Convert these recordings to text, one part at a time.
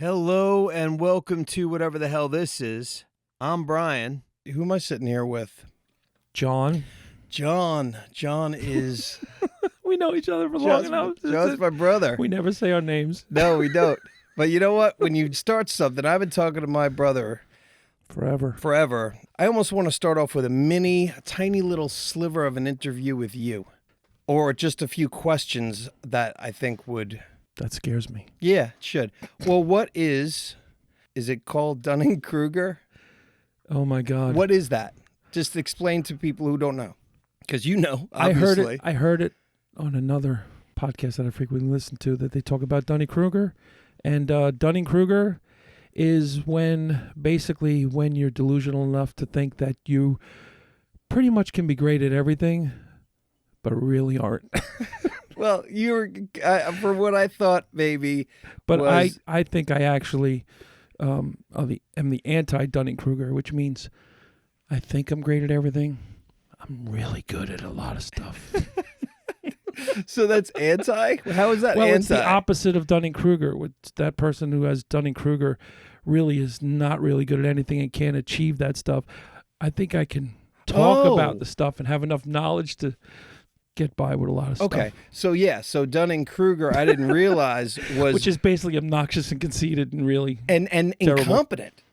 Hello and welcome to whatever the hell this is. I'm Brian. Who am I sitting here with? John. John is... We know each other for long enough. John's my brother. We never say our names. No, we don't. But you know what? When you start something, I've been talking to my brother forever. I almost want to start off with a tiny little sliver of an interview with you. Or just a few questions that I think would... That scares me. Yeah, it should. Well, what is it called Dunning-Kruger? Oh, my God. What is that? Just explain to people who don't know. Because you know, obviously. I heard it on another podcast that I frequently listen to that they talk about Dunning-Kruger. And Dunning-Kruger is when you're delusional enough to think that you pretty much can be great at everything, but really aren't. Well, for what I thought maybe. But I think I actually am the anti-Dunning-Kruger, which means I think I'm great at everything. I'm really good at a lot of stuff. So that's anti? How is that anti? Well, it's the opposite of Dunning-Kruger. That person who has Dunning-Kruger really is not really good at anything and can't achieve that stuff. I think I can talk about the stuff and have enough knowledge to get by with a lot of stuff. Okay, so Dunning-Kruger, I didn't realize was... Which is basically obnoxious and conceited and really And incompetent.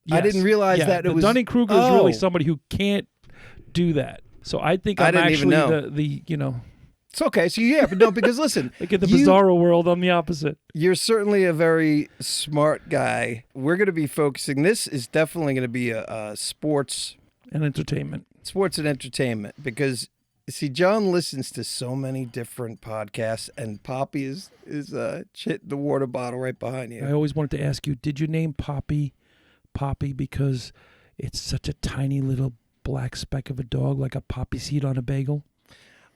Yes. I didn't realize that it was... Dunning-Kruger is really somebody who can't do that. So I think I'm actually the It's okay. So but no, because listen, like in the bizarro world, I'm the opposite. You're certainly a very smart guy. We're going to be focusing. This is definitely going to be a sports and entertainment. Sports and entertainment, because see, John listens to so many different podcasts, and Poppy is the water bottle right behind you. I always wanted to ask you, did you name Poppy because it's such a tiny little black speck of a dog, like a poppy seed on a bagel?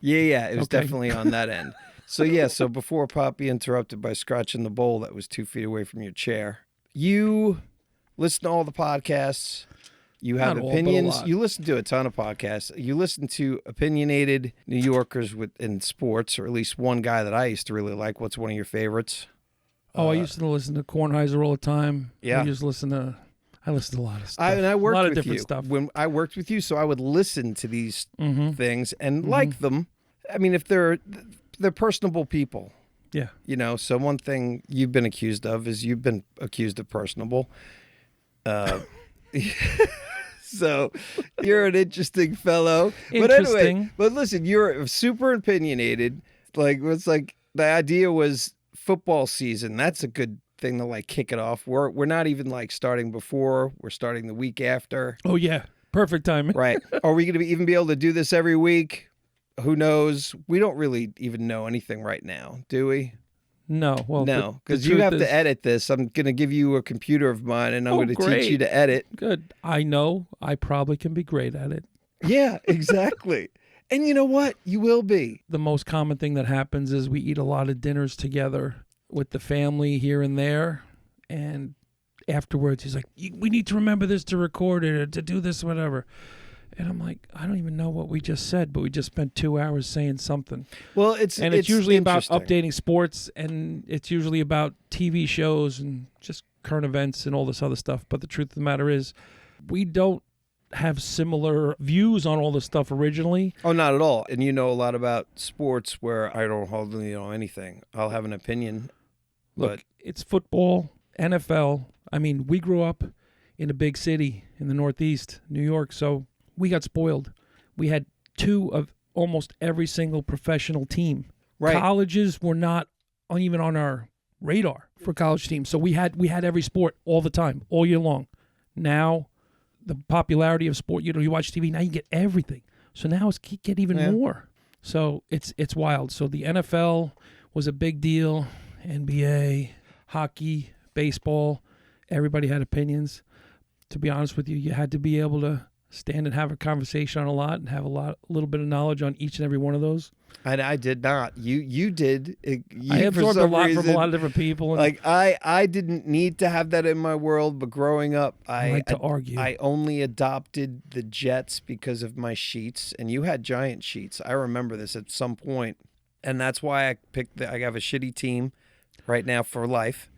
Yeah, it was definitely on that end. So before Poppy interrupted by scratching the bowl that was 2 feet away from your chair, you listen to all the podcasts. You have opinions. You listen to a ton of podcasts. You listen to opinionated New Yorkers in sports, or at least one guy that I used to really like. What's one of your favorites? I used to listen to Kornheiser all the time. Yeah. I listen to a lot of stuff. I worked a lot with of different you. stuff. When I worked with you, so I would listen to these things and like them. I mean, if they're personable people. Yeah. So one thing you've been accused of is you've been accused of personable. So you're an interesting fellow. But anyway, listen, you're super opinionated. It's like the idea was football season. That's a good thing to kick it off. We're not even starting before. We're starting the week after. Oh yeah, perfect timing. Right. Are we going to even be able to do this every week? Who knows? We don't really even know anything right now, do we? No. Well, no, because you have to edit this. I'm going to give you a computer of mine, and I'm going to teach you to edit. Good. I know. I probably can be great at it. Yeah, exactly. And you know what? You will be. The most common thing that happens is we eat a lot of dinners together with the family here and there, and afterwards he's like, we need to remember this to record it or to do this, whatever. And I'm like, I don't even know what we just said, but we just spent 2 hours saying something. Well, it's usually about updating sports, and it's usually about TV shows and just current events and all this other stuff. But the truth of the matter is, we don't have similar views on all this stuff originally. Oh, not at all. And you know a lot about sports where I don't hardly know anything. I'll have an opinion. Look, it's football, NFL. I mean, we grew up in a big city in the Northeast, New York, so we got spoiled. We had 2 of almost every single professional team. Right. Colleges were not even on our radar for college teams. So we had every sport all the time, all year long. Now, the popularity of sport, you watch TV, now you get everything. So now it's get even more. So it's wild. So the NFL was a big deal. NBA, hockey, baseball, everybody had opinions. To be honest with you, you had to be able to stand and have a conversation on a lot and have a little bit of knowledge on each and every one of those. And I did not. You did. I absorbed a lot from a lot of different people. I didn't need to have that in my world, but growing up, I like to argue. I only adopted the Jets because of my sheets, and you had giant sheets. I remember this at some point, and that's why I picked. I have a shitty team right now for life,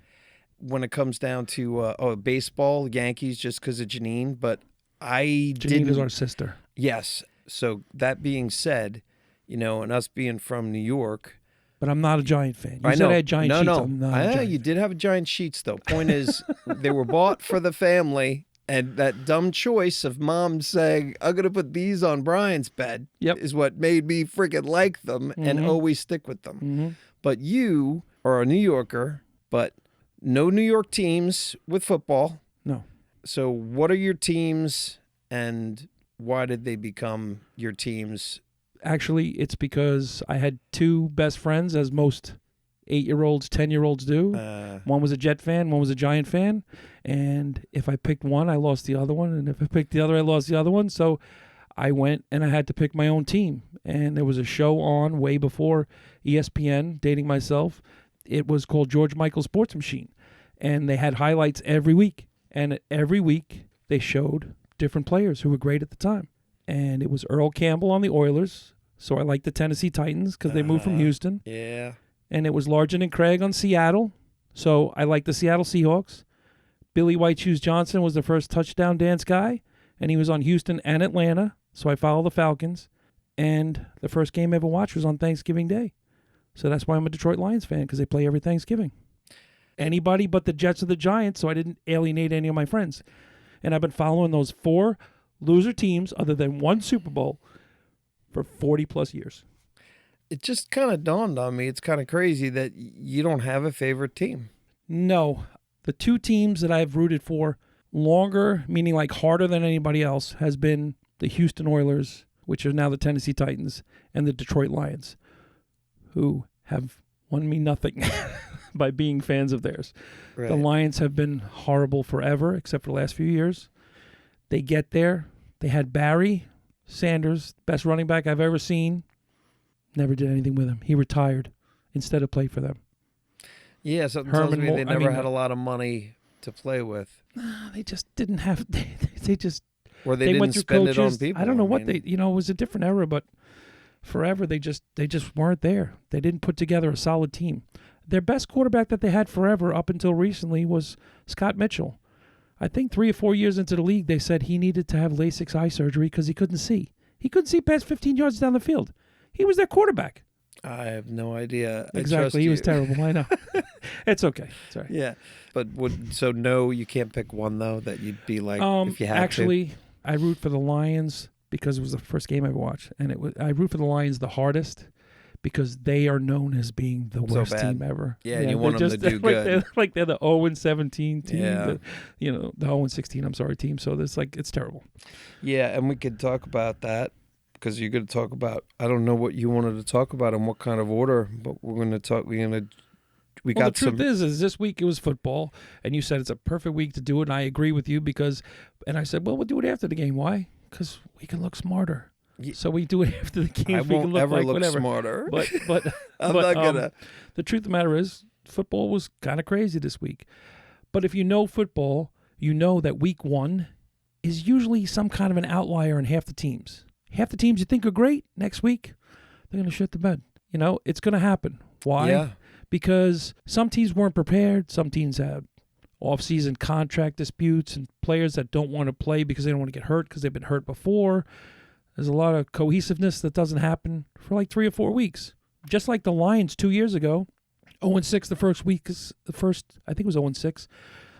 when it comes down to baseball, Yankees, just because of Janine, but I Janine didn't. is our sister. Yes. So that being said, and us being from New York. But I'm not a Giant fan. You I said know. I had Giant no, sheets. No, I'm not a I know Giant you fan. did have Giant sheets, though. Point is, they were bought for the family, and that dumb choice of mom saying, I'm going to put these on Brian's bed is what made me freaking like them and always stick with them. Mm-hmm. But you are a New Yorker, but no New York teams with football. No. So what are your teams, and why did they become your teams? Actually, it's because I had two best friends, as most 8-year-olds, 10-year-olds do. One was a Jet fan, one was a Giant fan. And if I picked one, I lost the other one. And if I picked the other, I lost the other one. So I went and I had to pick my own team. And there was a show on way before ESPN, dating myself. It was called George Michael Sports Machine. And they had highlights every week. And every week they showed different players who were great at the time. And it was Earl Campbell on the Oilers. So I like the Tennessee Titans because they moved from Houston. Yeah. And it was Largent and Craig on Seattle. So I like the Seattle Seahawks. Billy White Shoes Johnson was the first touchdown dance guy. And he was on Houston and Atlanta. So I follow the Falcons. And the first game I ever watched was on Thanksgiving Day. So that's why I'm a Detroit Lions fan, because they play every Thanksgiving. Anybody but the Jets or the Giants, so I didn't alienate any of my friends. And I've been following those 4 loser teams, other than one Super Bowl, for 40-plus years. It just kind of dawned on me. It's kind of crazy that you don't have a favorite team. No. The 2 teams that I've rooted for longer, meaning like harder than anybody else, has been the Houston Oilers, which are now the Tennessee Titans, and the Detroit Lions, who have won me nothing by being fans of theirs. Right. The Lions have been horrible forever, except for the last few years. They get there. They had Barry Sanders, best running back I've ever seen. Never did anything with him. He retired instead of play for them. Yeah, something tells me they never had a lot of money to play with. They just didn't have. They just. Or they didn't went through spend coaches. it on people. I don't know what they. It was a different era, but forever they just weren't there. They didn't put together a solid team. Their best quarterback that they had forever up until recently was Scott Mitchell. I think 3 or 4 years into the league, they said he needed to have LASIK eye surgery because he couldn't see. He couldn't see past 15 yards down the field. He was their quarterback. I have no idea. Exactly. He was terrible. I know. It's okay. Sorry. Yeah. But no, you can't pick one, though, that you'd be like, if you had actually, I root for the Lions because it was the first game I ever watched. And I root for the Lions the hardest because they are known as being the worst team ever. Yeah, and you want them to do good. They're the 0-17 team. Yeah. The 0-16, team. So it's terrible. Yeah, and we could talk about that because you're going to talk about, I don't know what you wanted to talk about and what kind of order, but we're going to talk, the truth is this week it was football, and you said it's a perfect week to do it, and I agree with you and I said, well, we'll do it after the game. Why? Because we can look smarter. So we do it after the game. I won't ever look smarter. But I'm not gonna. The truth of the matter is, football was kind of crazy this week. But if you know football, you know that week 1 is usually some kind of an outlier in half the teams. Half the teams you think are great, next week, they're going to shit the bed. It's going to happen. Why? Yeah. Because some teams weren't prepared. Some teams had off-season contract disputes and players that don't want to play because they don't want to get hurt because they've been hurt before. There's a lot of cohesiveness that doesn't happen for like 3 or 4 weeks. Just like the Lions 2 years ago, 0-6 the first week, I think it was 0-6,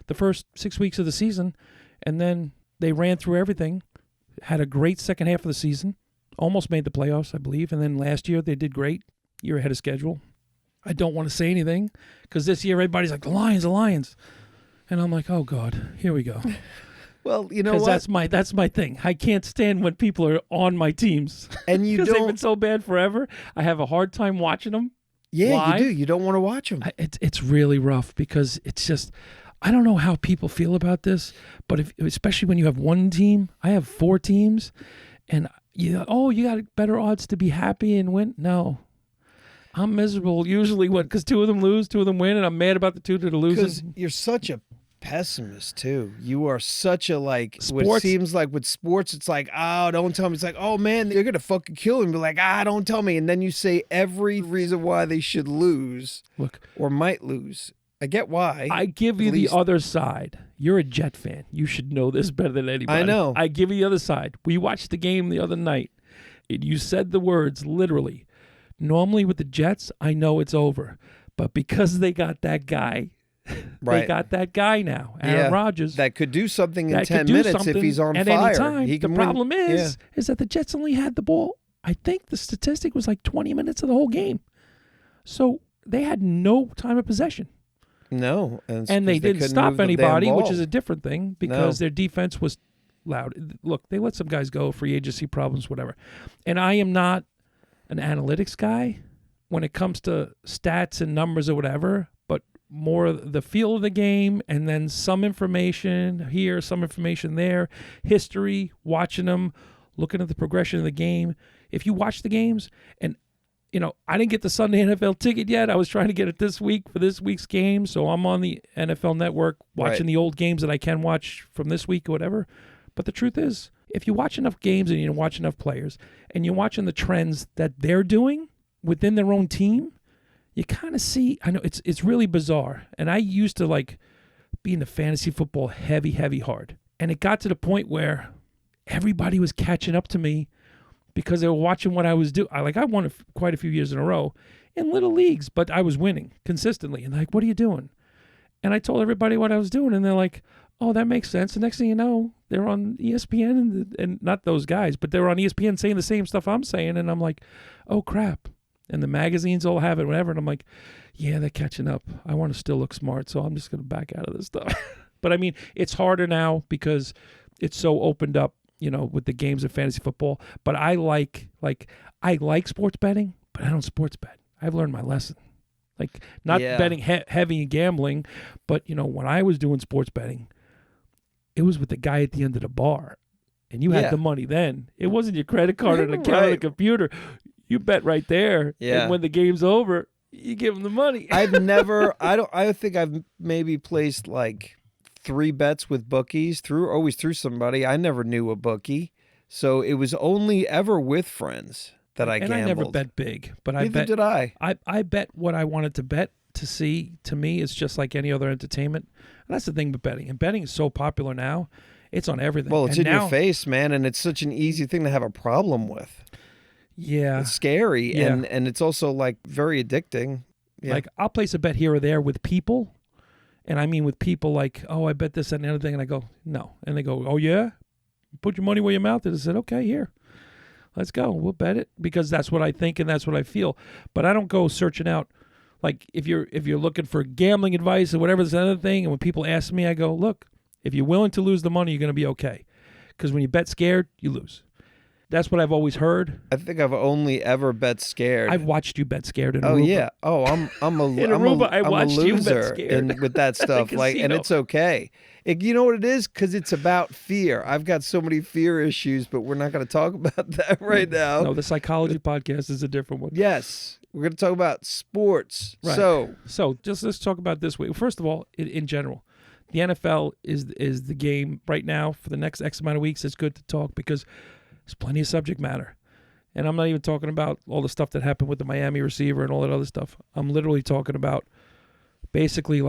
the first 6 weeks of the season, and then they ran through everything, had a great second half of the season, almost made the playoffs, I believe, and then last year they did great, year ahead of schedule. I don't want to say anything because this year everybody's like, the Lions. And I'm like, oh, God, here we go. Well, you know what? Because that's my thing. I can't stand when people are on my teams. And you don't. Because they've been so bad forever. I have a hard time watching them. Yeah, live. You do. You don't want to watch them. It's really rough because it's just, I don't know how people feel about this, but especially when you have one team. I have 4 teams, and you got better odds to be happy and win. No. I'm miserable usually because 2 of them lose, 2 of them win, and I'm mad about the 2 that are losing. Because you're such a pessimist too. You are such a Sports. What seems like with sports, it's like, oh, don't tell me. It's like, oh man, they're gonna fucking kill him. Be like, don't tell me. And then you say every reason why they should lose, or might lose. I get why. I give you the other side. You're a Jet fan. You should know this better than anybody. I know. I give you the other side. We watched the game the other night. You said the words literally. Normally with the Jets, I know it's over. But because they got that guy, Right. they got that guy now, Aaron Rodgers. That could do something in that 10 could do minutes if something he's on at fire. any time. He can the problem win. is that the Jets only had the ball. I think the statistic was like 20 minutes of the whole game. So they had no time of possession. No. And they didn't stop anybody, which is a different thing because their defense was loud. Look, they let some guys go, free agency problems, whatever. And I am not an analytics guy when it comes to stats and numbers or whatever, but more the feel of the game and then some information here, some information there, history, watching them, looking at the progression of the game. If you watch the games, and I didn't get the Sunday NFL ticket yet. I was trying to get it this week for this week's game, so I'm on the NFL Network watching the old games that I can watch from this week or whatever. But the truth is, if you watch enough games and you watch enough players and you're watching the trends that they're doing within their own team, you kind of see, I know it's really bizarre. And I used to be in the fantasy football heavy hard. And it got to the point where everybody was catching up to me because they were watching what I was doing. I won quite a few years in a row in little leagues, but I was winning consistently. And what are you doing? And I told everybody what I was doing, and they're like, oh, that makes sense. The next thing you know, they're on ESPN, and not those guys, but they're on ESPN saying the same stuff I'm saying, and I'm like, oh, crap. And the magazines all have it, whatever, and I'm like, yeah, they're catching up. I want to still look smart, so I'm just going to back out of this stuff. But, I mean, it's harder now because it's so opened up, with the games of fantasy football. But I like sports betting, but I don't sports bet. I've learned my lesson. Not betting heavy and gambling, but, when I was doing sports betting, it was with the guy at the end of the bar. And you had the money then. It wasn't your credit card or an account on the computer. You bet right there. Yeah. And when the game's over, you give them the money. I think I've maybe placed 3 bets with bookies always through somebody. I never knew a bookie. So it was only ever with friends that I gambled. And I never bet big, but Neither did I. I bet what I wanted to bet to see. To me, it's just like any other entertainment. And that's the thing with betting. And betting is so popular now. It's on everything. Well, it's in your face, man, and it's such an easy thing to have a problem with. Yeah. It's scary, and it's also, very addicting. Yeah. I'll place a bet here or there with people, and I mean with people oh, I bet this and the other thing, and I go, no. And they go, oh, yeah? Put your money where your mouth is. I said, okay, here. Let's go. We'll bet it because that's what I think and that's what I feel. But I don't go searching out. If you're looking for gambling advice or whatever, this other thing, and when people ask me, I go, look, if you're willing to lose the money, you're going to be okay. Because when you bet scared, you lose. That's what I've always heard. I think I've only ever bet scared. I've watched you bet scared in Aruba. Oh yeah. Oh, I'm a in Aruba. I watched you bet scared with that stuff. And it's okay. You know what it is? Because it's about fear. I've got so many fear issues, but we're not going to talk about that right now. No, the psychology podcast is a different one. Yes, we're going to talk about sports. Right. So just let's talk about this way. First of all, in general, the NFL is the game right now for the next X amount of weeks. It's good to talk because there's plenty of subject matter. And I'm not even talking about all the stuff that happened with the Miami receiver and all that other stuff. I'm literally talking about basically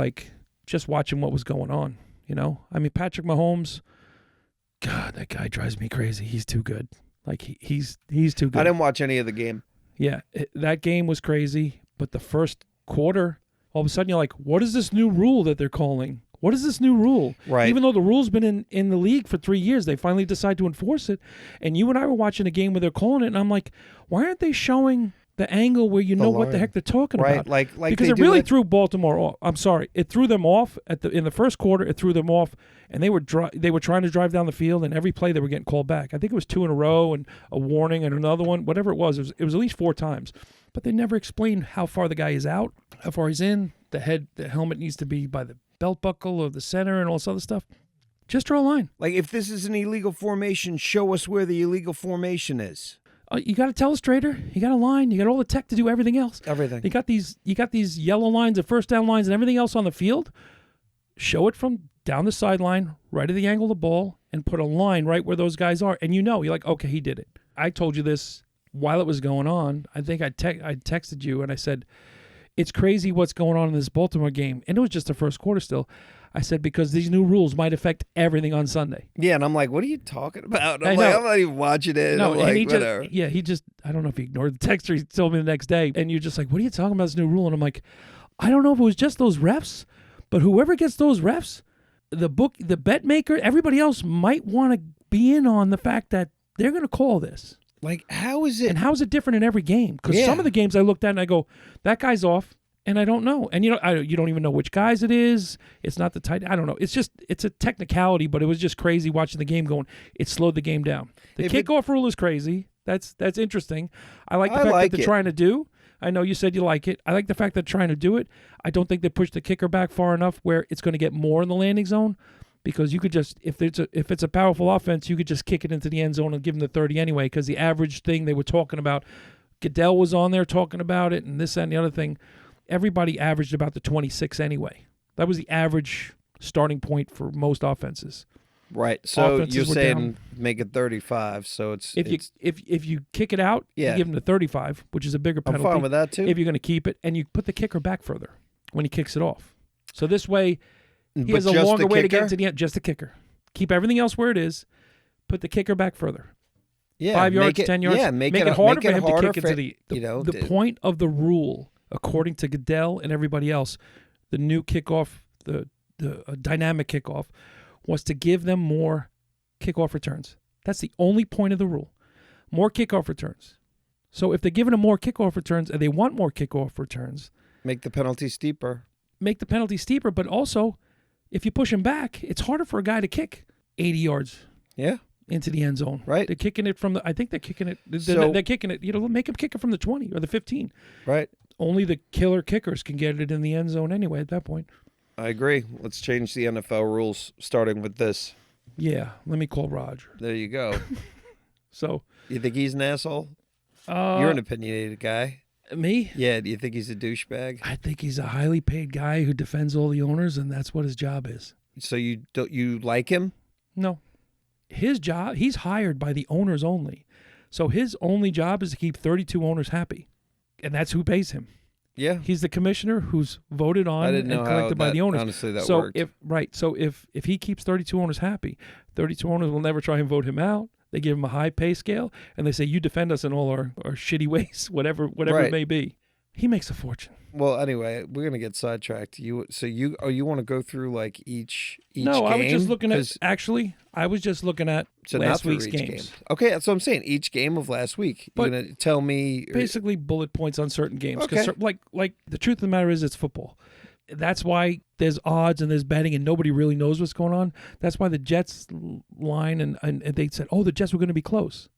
just watching what was going on, I mean, Patrick Mahomes, God, that guy drives me crazy. He's too good. He's too good. I didn't watch any of the game. Yeah, that game was crazy. But the first quarter, all of a sudden you're like, what is this new rule that they're calling? What is this new rule? Right. Even though the rule's been in the league for 3 years, they finally decide to enforce it. And you and I were watching a game where they're calling it, and I'm like, why aren't they showing the angle where you know what the heck they're talking about? Right, because it really threw Baltimore off. I'm sorry, it threw them off in the first quarter. It threw them off, and they were trying to drive down the field, and every play they were getting called back. I think it was 2 in a row and a warning and another one, whatever it was. It was at least 4 times. But they never explained how far the guy is out, how far he's in. The helmet needs to be by the belt buckle or the center and all this other stuff. Just draw a line. If this is an illegal formation, show us where the illegal formation is. You got a telestrator. You got a line. You got all the tech to do everything else. Everything. You got these yellow lines and first down lines and everything else on the field. Show it from down the sideline, right at the angle of the ball, and put a line right where those guys are. And you're like, okay, he did it. I told you this while it was going on. I think I texted you and I said, it's crazy what's going on in this Baltimore game. And it was just the first quarter still. I said, because these new rules might affect everything on Sunday. Yeah, and I'm like, what are you talking about? I I'm know. I'm not even watching it. No, I'm and like, he whatever. just, I don't know if he ignored the text or he told me the next day. And you're just like, what are you talking about, this new rule? And I'm like, I don't know if it was just those refs, but whoever gets those refs, the bet maker, everybody else might want to be in on the fact that they're going to call this. Like, how is it? And how is it different in every game? Because Yeah. some of the games I looked at and I go, that guy's off, and I don't know. And you don't even know which guys it is. It's not the tight. I don't know. It's a technicality, but it was just crazy watching the game going. It slowed the game down. The kickoff rule is crazy. That's interesting. I like the fact that they're trying to do. I know you said you like it. I like the fact that they're trying to do it. I don't think they pushed the kicker back far enough where it's going to get more in the landing zone, because you could just, if it's a powerful offense, you could just kick it into the end zone and give them the 30 anyway, because the average thing they were talking about, Goodell was on there talking about it, and this and the other thing, everybody averaged about the 26 anyway. That was the average starting point for most offenses. Right. So Offenses you're were saying down. make it 35. So if If you kick it out, Yeah. you give them the 35, which is a bigger I'm penalty. fine with that too. If you're going to keep it, and you put the kicker back further when he kicks it off. So this way, he has a longer way to get into the end. Just the kicker. Keep everything else where it is. Put the kicker back further. 5 yards, 10 yards. Yeah, make it harder for him to kick into the the point of the rule, according to Goodell and everybody else, the new kickoff, the dynamic kickoff, was to give them more kickoff returns. That's the only point of the rule. More kickoff returns. So if they're giving them more kickoff returns and they want more kickoff returns, make the penalty steeper. Make the penalty steeper, but also if you push him back, it's harder for a guy to kick 80 yards. Yeah. Into the end zone. Right. They're kicking it from the, I think they're kicking it, So- they're kicking it, make them kick it from the 20 or the 15. Right. Only the killer kickers can get it in the end zone anyway at that point. I agree. Let's change the NFL rules starting with this. Yeah, let me call Roger. There you go. So. You think he's an asshole? You're an opinionated guy. Me? Yeah. Do you think he's a douchebag? I think he's a highly paid guy who defends all the owners, and that's what his job is. So you like him? No. His job, he's hired by the owners only. So his only job is to keep 32 owners happy. And that's who pays him. Yeah. He's the commissioner who's voted on I didn't know and how collected by that, the owners. honestly, that so worked. if he keeps 32 owners happy, 32 owners will never try and vote him out. They give him a high pay scale, and they say, you defend us in all our shitty ways, whatever Right. it may be. He makes a fortune. Well, anyway, we're gonna get sidetracked. You want to go through like each No, game? I was just looking 'Cause- I was just looking at so last not through week's each games. game. Okay, that's what I'm saying. Each game of last week. But You're gonna tell me Basically bullet points on certain games. 'Cause Okay. like the truth of the matter is it's football. That's why there's odds and there's betting and nobody really knows what's going on. That's why the Jets line and they said, the Jets were going to be close.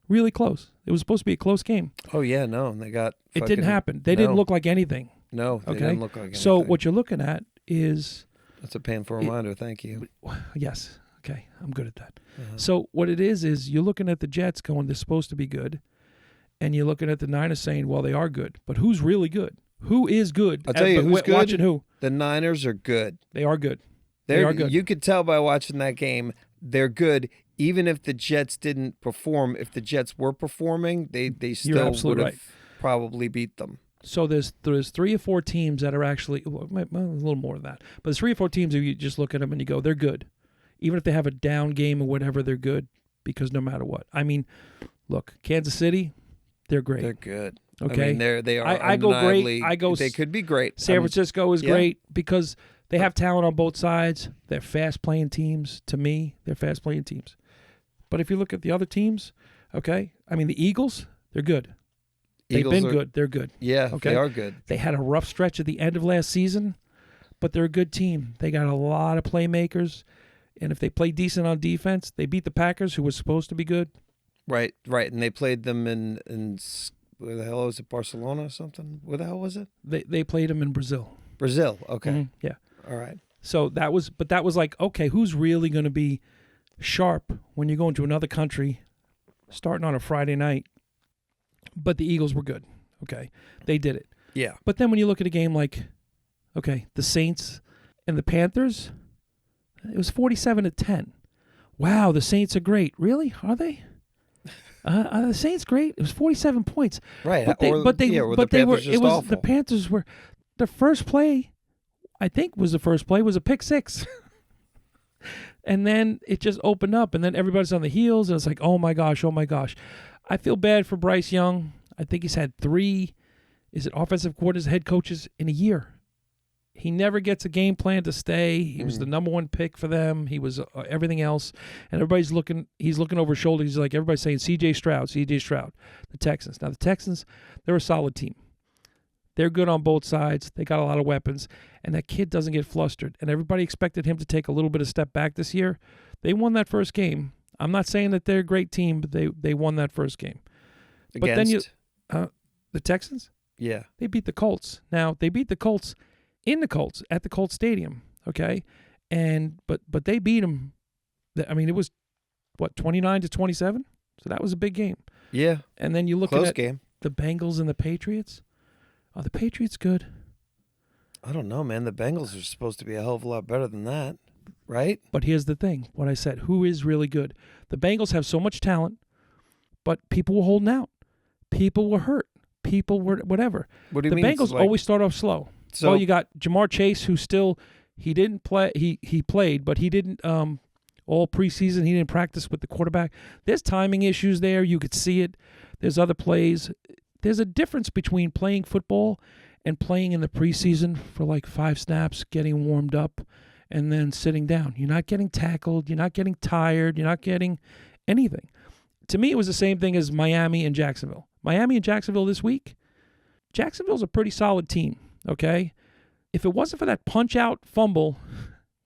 Really close. It was supposed to be a close game. Oh yeah, no, and they got. It didn't happen. They didn't look like anything. No, they Okay. didn't look like anything. So what you're looking at is That's a painful reminder. Thank you. yes. Okay, I'm good at that. Uh-huh. So what it is you're looking at the Jets going, they're supposed to be good, and you're looking at the Niners saying, well, they are good, but who's really good? Who is good? I'll tell you who's good. Watching who? The Niners are good. They are good. They are good. You could tell by watching that game. They're good. Even if the Jets didn't perform, if the Jets were performing, they still would absolutely have right. probably beat them. So there's 3 or 4 teams that are actually a little more than that, but there's 3 or 4 teams who you just look at them and you go, they're good, even if they have a down game or whatever, they're good because no matter what. I mean, look, Kansas City, they're great. They're good. Okay, I mean, they are. I go great. undeniably- They could be great. San Francisco is yeah. great because they have talent on both sides. They're fast playing teams. To me, they're fast playing teams. But if you look at the other teams, okay, I mean the Eagles, they're good. They've Eagles been are- good. They're good. Yeah, Okay. they are good. They had a rough stretch at the end of last season, but they're a good team. They got a lot of playmakers, and if they play decent on defense, they beat the Packers, who was supposed to be good. Right, and they played them in where the hell was it? Barcelona or something? Where the hell was it? They played them in Brazil. Brazil. Okay, Mhm, yeah. all right. So that was like, okay, who's really going to be sharp when you go into another country starting on a Friday night? But the Eagles were good. Okay. They did it. Yeah, But then when you look at a game like, okay, the Saints and the Panthers, it was 47-10. Wow, the Saints are great. Really? Are they? The Saints great. It was 47 points. Right. But they or but the they were Panthers it just was awful. the Panthers were the first play, I think was a pick six. And then it just opened up, and then everybody's on the heels, and it's like, oh my gosh. I feel bad for Bryce Young. I think he's had 3 offensive coordinators, head coaches in a year. He never gets a game plan to stay. He was the number 1 pick for them. He was everything else. And he's looking over his shoulder. He's like, everybody's saying C.J. Stroud, the Texans. Now, the Texans, they're a solid team. They're good on both sides. They got a lot of weapons. And that kid doesn't get flustered. And everybody expected him to take a little bit of step back this year. They won that first game. I'm not saying that they're a great team, but they won that first game. But then the Texans? Yeah. They beat the Colts. Now, they beat the Colts at the Colts Stadium, okay? But they beat them. I mean, it was, 29-27? So that was a big game. Yeah. And then you look Close at game. The Bengals and the Patriots. Are the Patriots good? I don't know, man. The Bengals are supposed to be a hell of a lot better than that, right? But here's the thing, what I said, who is really good? The Bengals have so much talent, but people were holding out. People were hurt. People were whatever. What do you the mean? Bengals always start off slow. So Well, you got Jamar Chase, who still he didn't play. He played, but he didn't all preseason. He didn't practice with the quarterback. There's timing issues there. You could see it. There's other plays. There's a difference between playing football and playing in the preseason for like 5 snaps, getting warmed up, and then sitting down. You're not getting tackled. You're not getting tired. You're not getting anything. To me, it was the same thing as Miami and Jacksonville. Miami and Jacksonville this week. Jacksonville's a pretty solid team, okay? If it wasn't for that punch-out fumble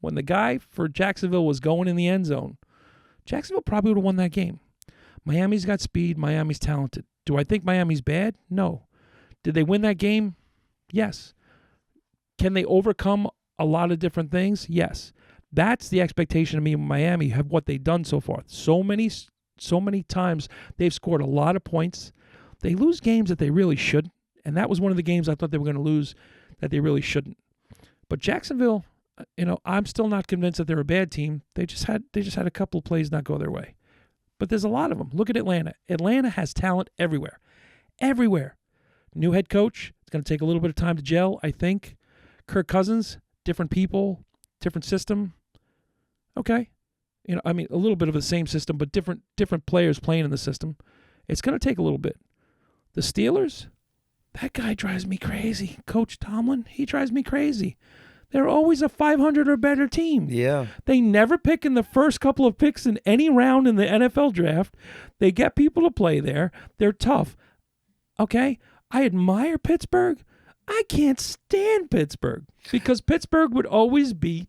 when the guy for Jacksonville was going in the end zone, Jacksonville probably would have won that game. Miami's got speed. Miami's talented. Do I think Miami's bad? No. Did they win that game? Yes. Can they overcome a lot of different things? Yes. That's the expectation of me in Miami, have what they've done so far. So many times they've scored a lot of points. They lose games that they really shouldn't, and that was one of the games I thought they were going to lose that they really shouldn't. But Jacksonville, I'm still not convinced that they're a bad team. They just had a couple of plays not go their way. But there's a lot of them. Look at Atlanta. Atlanta has talent everywhere. Everywhere. New head coach. It's going to take a little bit of time to gel, I think. Kirk Cousins, different people, different system. Okay. A little bit of the same system, but different players playing in the system. It's going to take a little bit. The Steelers, that guy drives me crazy. Coach Tomlin, he drives me crazy. They're always a 500 or better team. Yeah. They never pick in the first couple of picks in any round in the NFL draft. They get people to play there. They're tough. Okay? I admire Pittsburgh. I can't stand Pittsburgh because Pittsburgh would always beat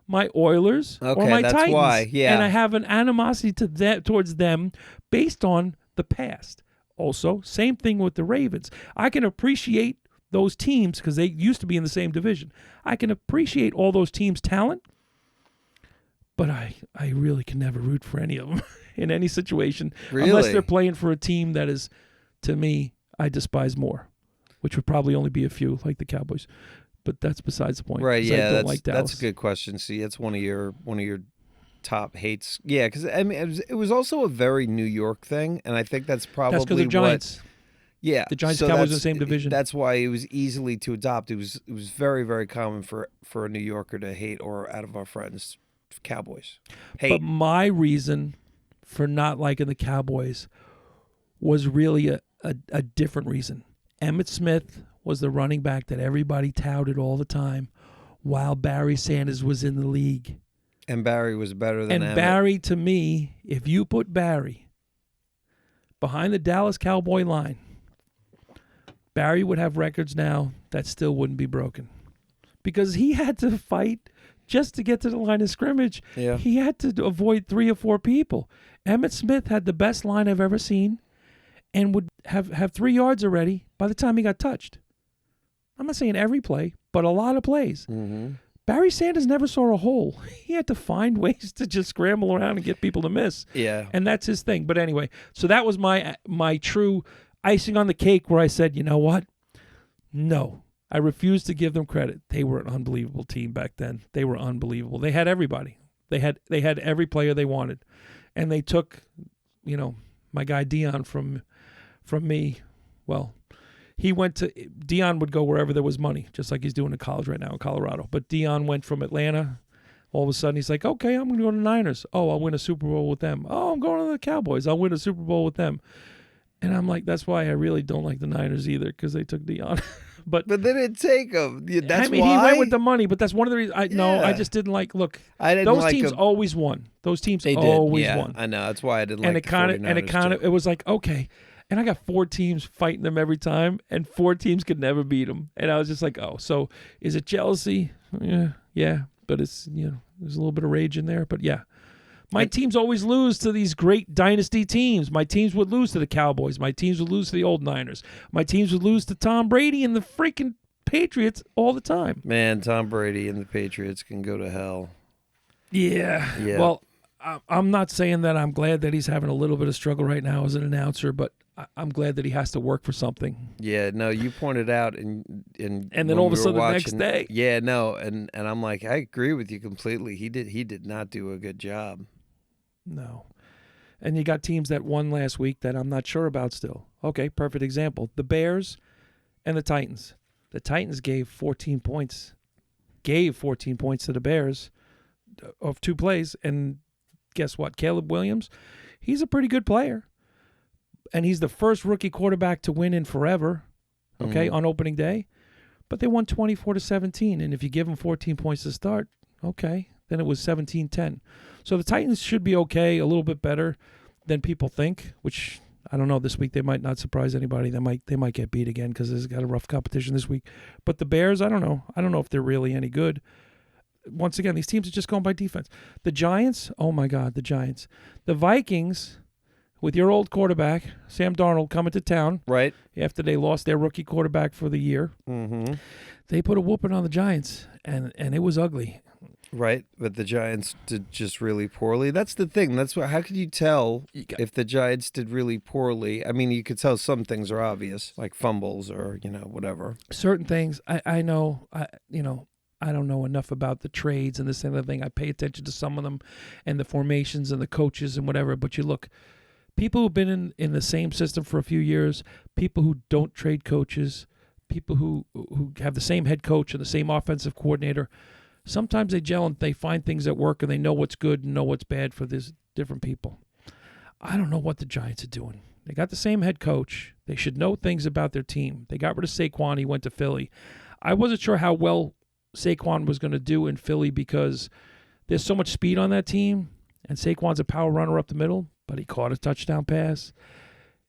my Oilers or my that's Titans. why. Yeah. And I have an animosity towards them based on the past. Also, same thing with the Ravens. I can appreciate those teams because they used to be in the same division. I can appreciate all those teams' talent, but I really can never root for any of them in any situation unless they're playing for a team that is, to me, I despise more, which would probably only be a few, like the Cowboys. But that's besides the point. Right? Yeah, I don't like Dallas. that's a good question. See, it's one of your top hates. Yeah, because it was also a very New York thing, and I think that's probably That's because they're Giants. Yeah, the Giants and Cowboys in the same division. That's why it was easily to adopt. It was very, very common for a New Yorker to hate, or out of our friends, Cowboys. Hate. But my reason for not liking the Cowboys was really a different reason. Emmitt Smith was the running back that everybody touted all the time while Barry Sanders was in the league. And Barry was better than Emmitt. And Barry, to me, if you put Barry behind the Dallas Cowboy line, Barry would have records now that still wouldn't be broken because he had to fight just to get to the line of scrimmage. Yeah. He had to avoid 3 or 4 people. Emmitt Smith had the best line I've ever seen and would have 3 yards already by the time he got touched. I'm not saying every play, but a lot of plays. Mm-hmm. Barry Sanders never saw a hole. He had to find ways to just scramble around and get people to miss. Yeah. And that's his thing. But anyway, so that was my true icing on the cake where I said, you know what? No. I refuse to give them credit. They were an unbelievable team back then. They were unbelievable. They had everybody. They had every player they wanted. And they took, my guy Dion from me. Well, Dion would go wherever there was money, just like he's doing in college right now in Colorado. But Dion went from Atlanta. All of a sudden, he's like, okay, I'm going to go to the Niners. Oh, I'll win a Super Bowl with them. Oh, I'm going to the Cowboys. I'll win a Super Bowl with them. And I'm like, that's why I really don't like the Niners either, because they took Dion. But they didn't take him. That's why. He went with the money, but that's one of the reasons. I just didn't like. Look, those teams always won. Those teams always won. I know. That's why I didn't like the 49ers. It was like, okay. And I got 4 teams fighting them every time, and 4 teams could never beat them. And I was just like, oh, so is it jealousy? Yeah. But it's, there's a little bit of rage in there. But yeah, my teams always lose to these great dynasty teams. My teams would lose to the Cowboys. My teams would lose to the old Niners. My teams would lose to Tom Brady and the freaking Patriots all the time. Man, Tom Brady and the Patriots can go to hell. Yeah. Well, I'm not saying that I'm glad that he's having a little bit of struggle right now as an announcer, but I'm glad that he has to work for something. Yeah, no, you pointed out and then all of a sudden the next day. Yeah, no, and I'm like, I agree with you completely. He did not do a good job. No. And you got teams that won last week that I'm not sure about still. Okay, perfect example. The Bears and the Titans. The Titans gave 14 points to the Bears of 2 plays, and guess what? Caleb Williams, he's a pretty good player. And he's the first rookie quarterback to win in forever, on opening day. But they won 24-17, and if you give them 14 points to start, okay, then it was 17-10. So the Titans should be okay, a little bit better than people think, which I don't know. This week they might not surprise anybody. They might get beat again because they've got a rough competition this week. But the Bears, I don't know. I don't know if they're really any good. Once again, these teams are just going by defense. The Giants, oh my God, the Giants. The Vikings, with your old quarterback, Sam Darnold, coming to town. Right. After they lost their rookie quarterback for the year. Mm-hmm. They put a whooping on the Giants, and it was ugly. Right, but the Giants did just really poorly. That's the thing. That's what. How could you tell if the Giants did really poorly? I mean, you could tell some things are obvious, like fumbles or whatever. Certain things, I know. I don't know enough about the trades and this and that thing. I pay attention to some of them, and the formations and the coaches and whatever. But you look, people who've been in the same system for a few years, people who don't trade coaches, people who have the same head coach and the same offensive coordinator. Sometimes they gel and they find things that work and they know what's good and know what's bad for these different people. I don't know what the Giants are doing. They got the same head coach. They should know things about their team. They got rid of Saquon. He went to Philly. I wasn't sure how well Saquon was going to do in Philly because there's so much speed on that team, and Saquon's a power runner up the middle, but he caught a touchdown pass.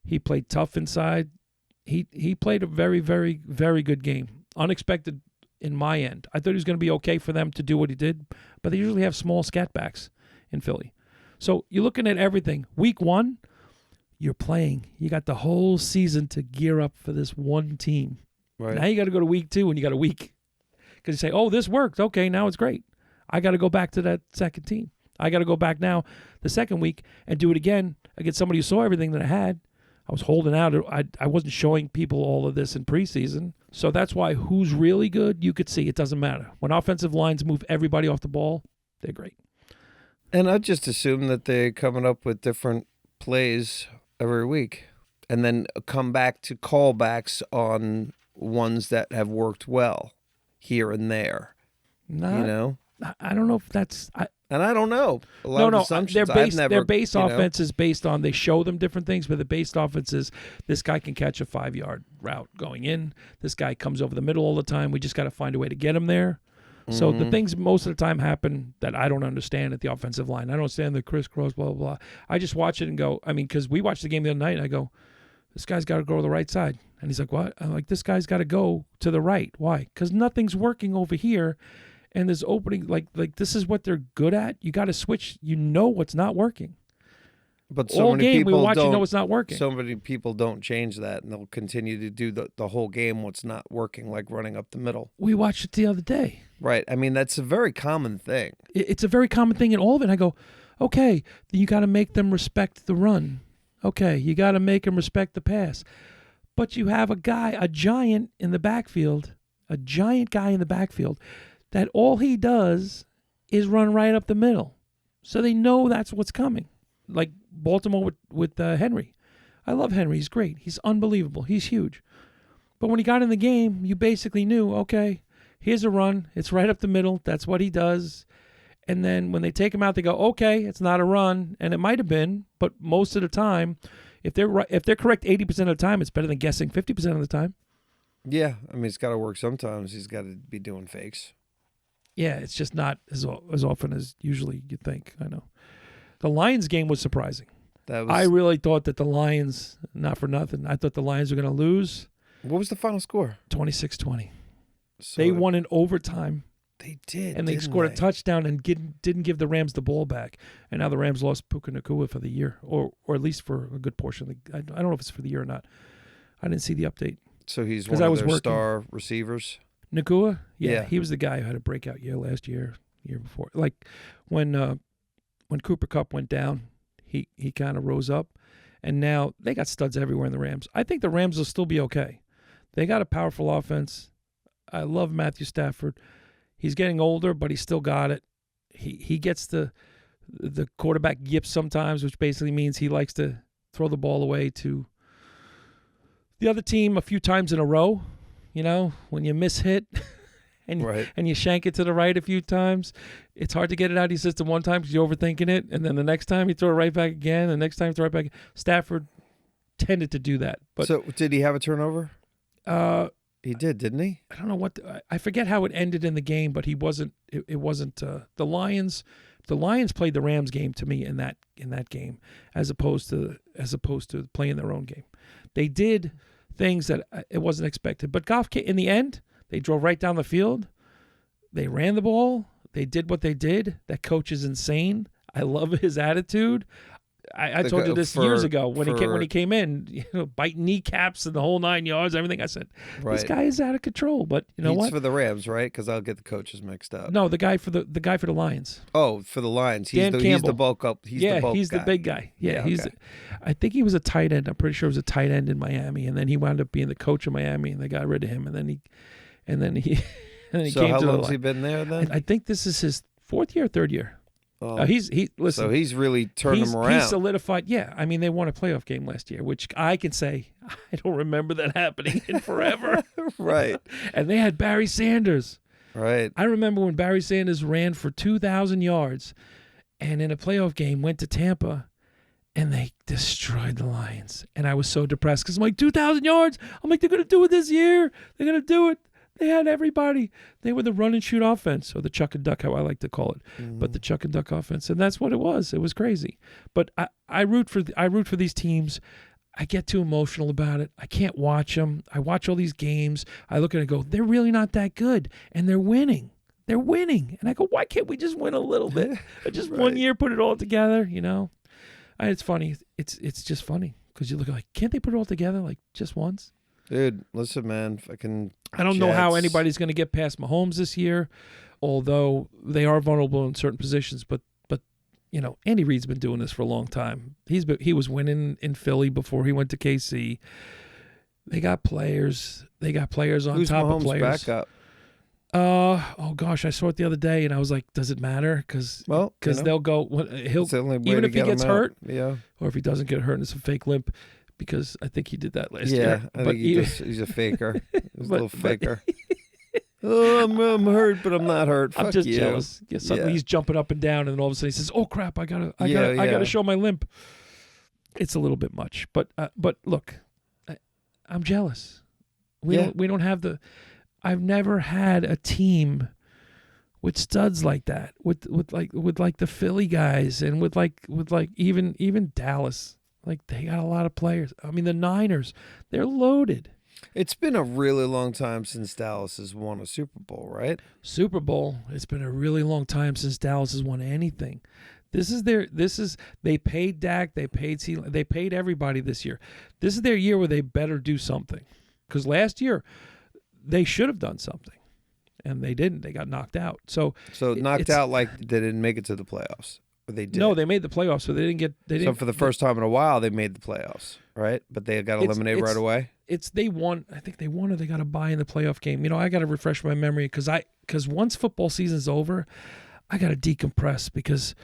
He played tough inside. He played a very, very, very good game. Unexpected in my end. I thought he was going to be okay for them to do what he did, but they usually have small scat backs in Philly. So you're looking at everything. Week 1, you're playing. You got the whole season to gear up for this one team. Right. Now you got to go to week 2 and you got a week. Because you say, oh, this worked. Okay, now it's great. I got to go back to that second team. I got to go back now the second week and do it again against somebody who saw everything that I had. I was holding out. I wasn't showing people all of this in preseason. So that's why who's really good, you could see. It doesn't matter. When offensive lines move everybody off the ball, they're great. And I just assume that they're coming up with different plays every week and then come back to callbacks on ones that have worked well here and there. I don't know if that's... And I don't know. A lot of assumptions. Their base offense is based on, they show them different things, but the base offense is this guy can catch a 5-yard route going in. This guy comes over the middle all the time. We just got to find a way to get him there. Mm-hmm. So the things most of the time happen that I don't understand at the offensive line. I don't understand the crisscross, blah, blah, blah. I just watch it and go, because we watched the game the other night, and I go, this guy's got to go to the right side. And he's like, what? I'm like, this guy's got to go to the right. Why? Because nothing's working over here. And there's opening, like this is what they're good at. You got to switch. You know what's not working. But so all many game people we watch, don't, you know it's not working. So many people don't change that, and they'll continue to do the whole game what's not working, like running up the middle. We watched it the other day. Right. I mean, that's a very common thing. It's a very common thing in all of it. And I go, okay, you got to make them respect the run. Okay, you got to make them respect the pass. But you have a giant in the backfield, a giant guy in the backfield, that all he does is run right up the middle. So they know that's what's coming. like Baltimore with Henry. I love Henry. He's great. He's unbelievable. He's huge. But when he got in the game, you basically knew, okay, here's a run. It's right up the middle. That's what he does. And then when they take him out, they go, okay, it's not a run. And it might have been, but most of the time, if they're correct 80% of the time, it's better than guessing 50% of the time. Yeah, I mean, it's got to work sometimes. He's got to be doing fakes. Yeah, it's just not as often as usually you think. I know. The Lions game was surprising. I really thought that the Lions, not for nothing, I thought the Lions were going to lose. What was the final score? 26-20. So they won in overtime. They did, and they scored a touchdown and didn't give the Rams the ball back. And now the Rams lost Puka Nacua for the year, or at least for a good portion. I don't know if it's for the year or not. I didn't see the update. So he's one of their star receivers? Nacua? Yeah, he was the guy who had a breakout year last year before. Like when Cooper Kupp went down, he kind of rose up. And now they got studs everywhere in the Rams. I think the Rams will still be okay. They got a powerful offense. I love Matthew Stafford. He's getting older, but he's still got it. He gets the quarterback yips sometimes, which basically means he likes to throw the ball away to the other team a few times in a row. You know, when you miss hit and you shank it to the right a few times, it's hard to get it out of your system one time because you're overthinking it, and then the next time you throw it right back again, the next time you throw it right back. Stafford tended to do that. But so did he have a turnover? He did, didn't he? I don't know I forget how it ended in the game, but he wasn't. It wasn't the Lions. The Lions played the Rams game to me in that game, as opposed to playing their own game. They did things that it wasn't expected. But Goff, in the end, they drove right down the field. They ran the ball. They did what they did. That coach is insane. I love his attitude. I told you this years ago when he came in, biting kneecaps and the whole 9 yards, everything. I said, this guy is out of control. But you know what? He's for the Rams, right? Because I'll get the coaches mixed up. No, the guy for the Lions. Oh, for the Lions. He's the bulk up. He's the big guy. Yeah, I think he was a tight end. I'm pretty sure he was a tight end in Miami, and then he wound up being the coach of Miami, and they got rid of him, and then he so came how to long has he been there then? I think this is his 4th year or 3rd year. Oh. Listen. So he's really turned him around. He's solidified. Yeah, I mean they won a playoff game last year, which I can say I don't remember that happening in forever. Right. And they had Barry Sanders. Right. I remember when Barry Sanders ran for 2,000 yards, and in a playoff game went to Tampa, and they destroyed the Lions. And I was so depressed because I'm like 2,000 yards. I'm like they're gonna do it this year. They're gonna do it. They had everybody. They were the run and shoot offense, or the chuck and duck, how I like to call it. But the chuck and duck offense, and that's what it was. It was crazy. But I root for these teams. I get too emotional about it. I can't watch them. I watch all these games. I look at it and go, they're really not that good, and they're winning. They're winning, and I go, why can't we just win a little bit? Just 1 year, put it all together. You know, it's funny. It's just funny because you look like, can't they put it all together like just once? Dude, listen, man. I don't know how anybody's going to get past Mahomes this year, although they are vulnerable in certain positions. But you know, Andy Reid's been doing this for a long time. He was winning in Philly before he went to KC. They got players. They got players on top of players. Who's Mahomes' backup? Oh gosh, I saw it the other day, and I was like, does it matter? Because they'll go. Even if he gets hurt, or if he doesn't get hurt, and it's a fake limp. Because I think he did that last year. Yeah, I think he's a faker. He's a little faker. I'm hurt, but I'm not hurt. I'm just jealous. Yeah, suddenly he's jumping up and down, and then all of a sudden he says, "Oh crap! I gotta show my limp." It's a little bit much, but look, I'm jealous. We don't have the. I've never had a team with studs like that, with the Philly guys, and with even Dallas. Like, they got a lot of players. I mean, the Niners, they're loaded. It's been a really long time since Dallas has won a Super Bowl, right? Super Bowl. It's been a really long time since Dallas has won anything. They paid Dak, they paid everybody this year. This is their year where they better do something. Because last year, they should have done something. And they didn't. They got knocked out. So knocked out like they didn't make it to the playoffs. They did. No, they made the playoffs, so they didn't get. So for the first time in a while, they made the playoffs, right? But they got eliminated right away. They won. I think they won, or they got a bye in the playoff game. You know, I got to refresh my memory because once football season's over, I got to decompress because,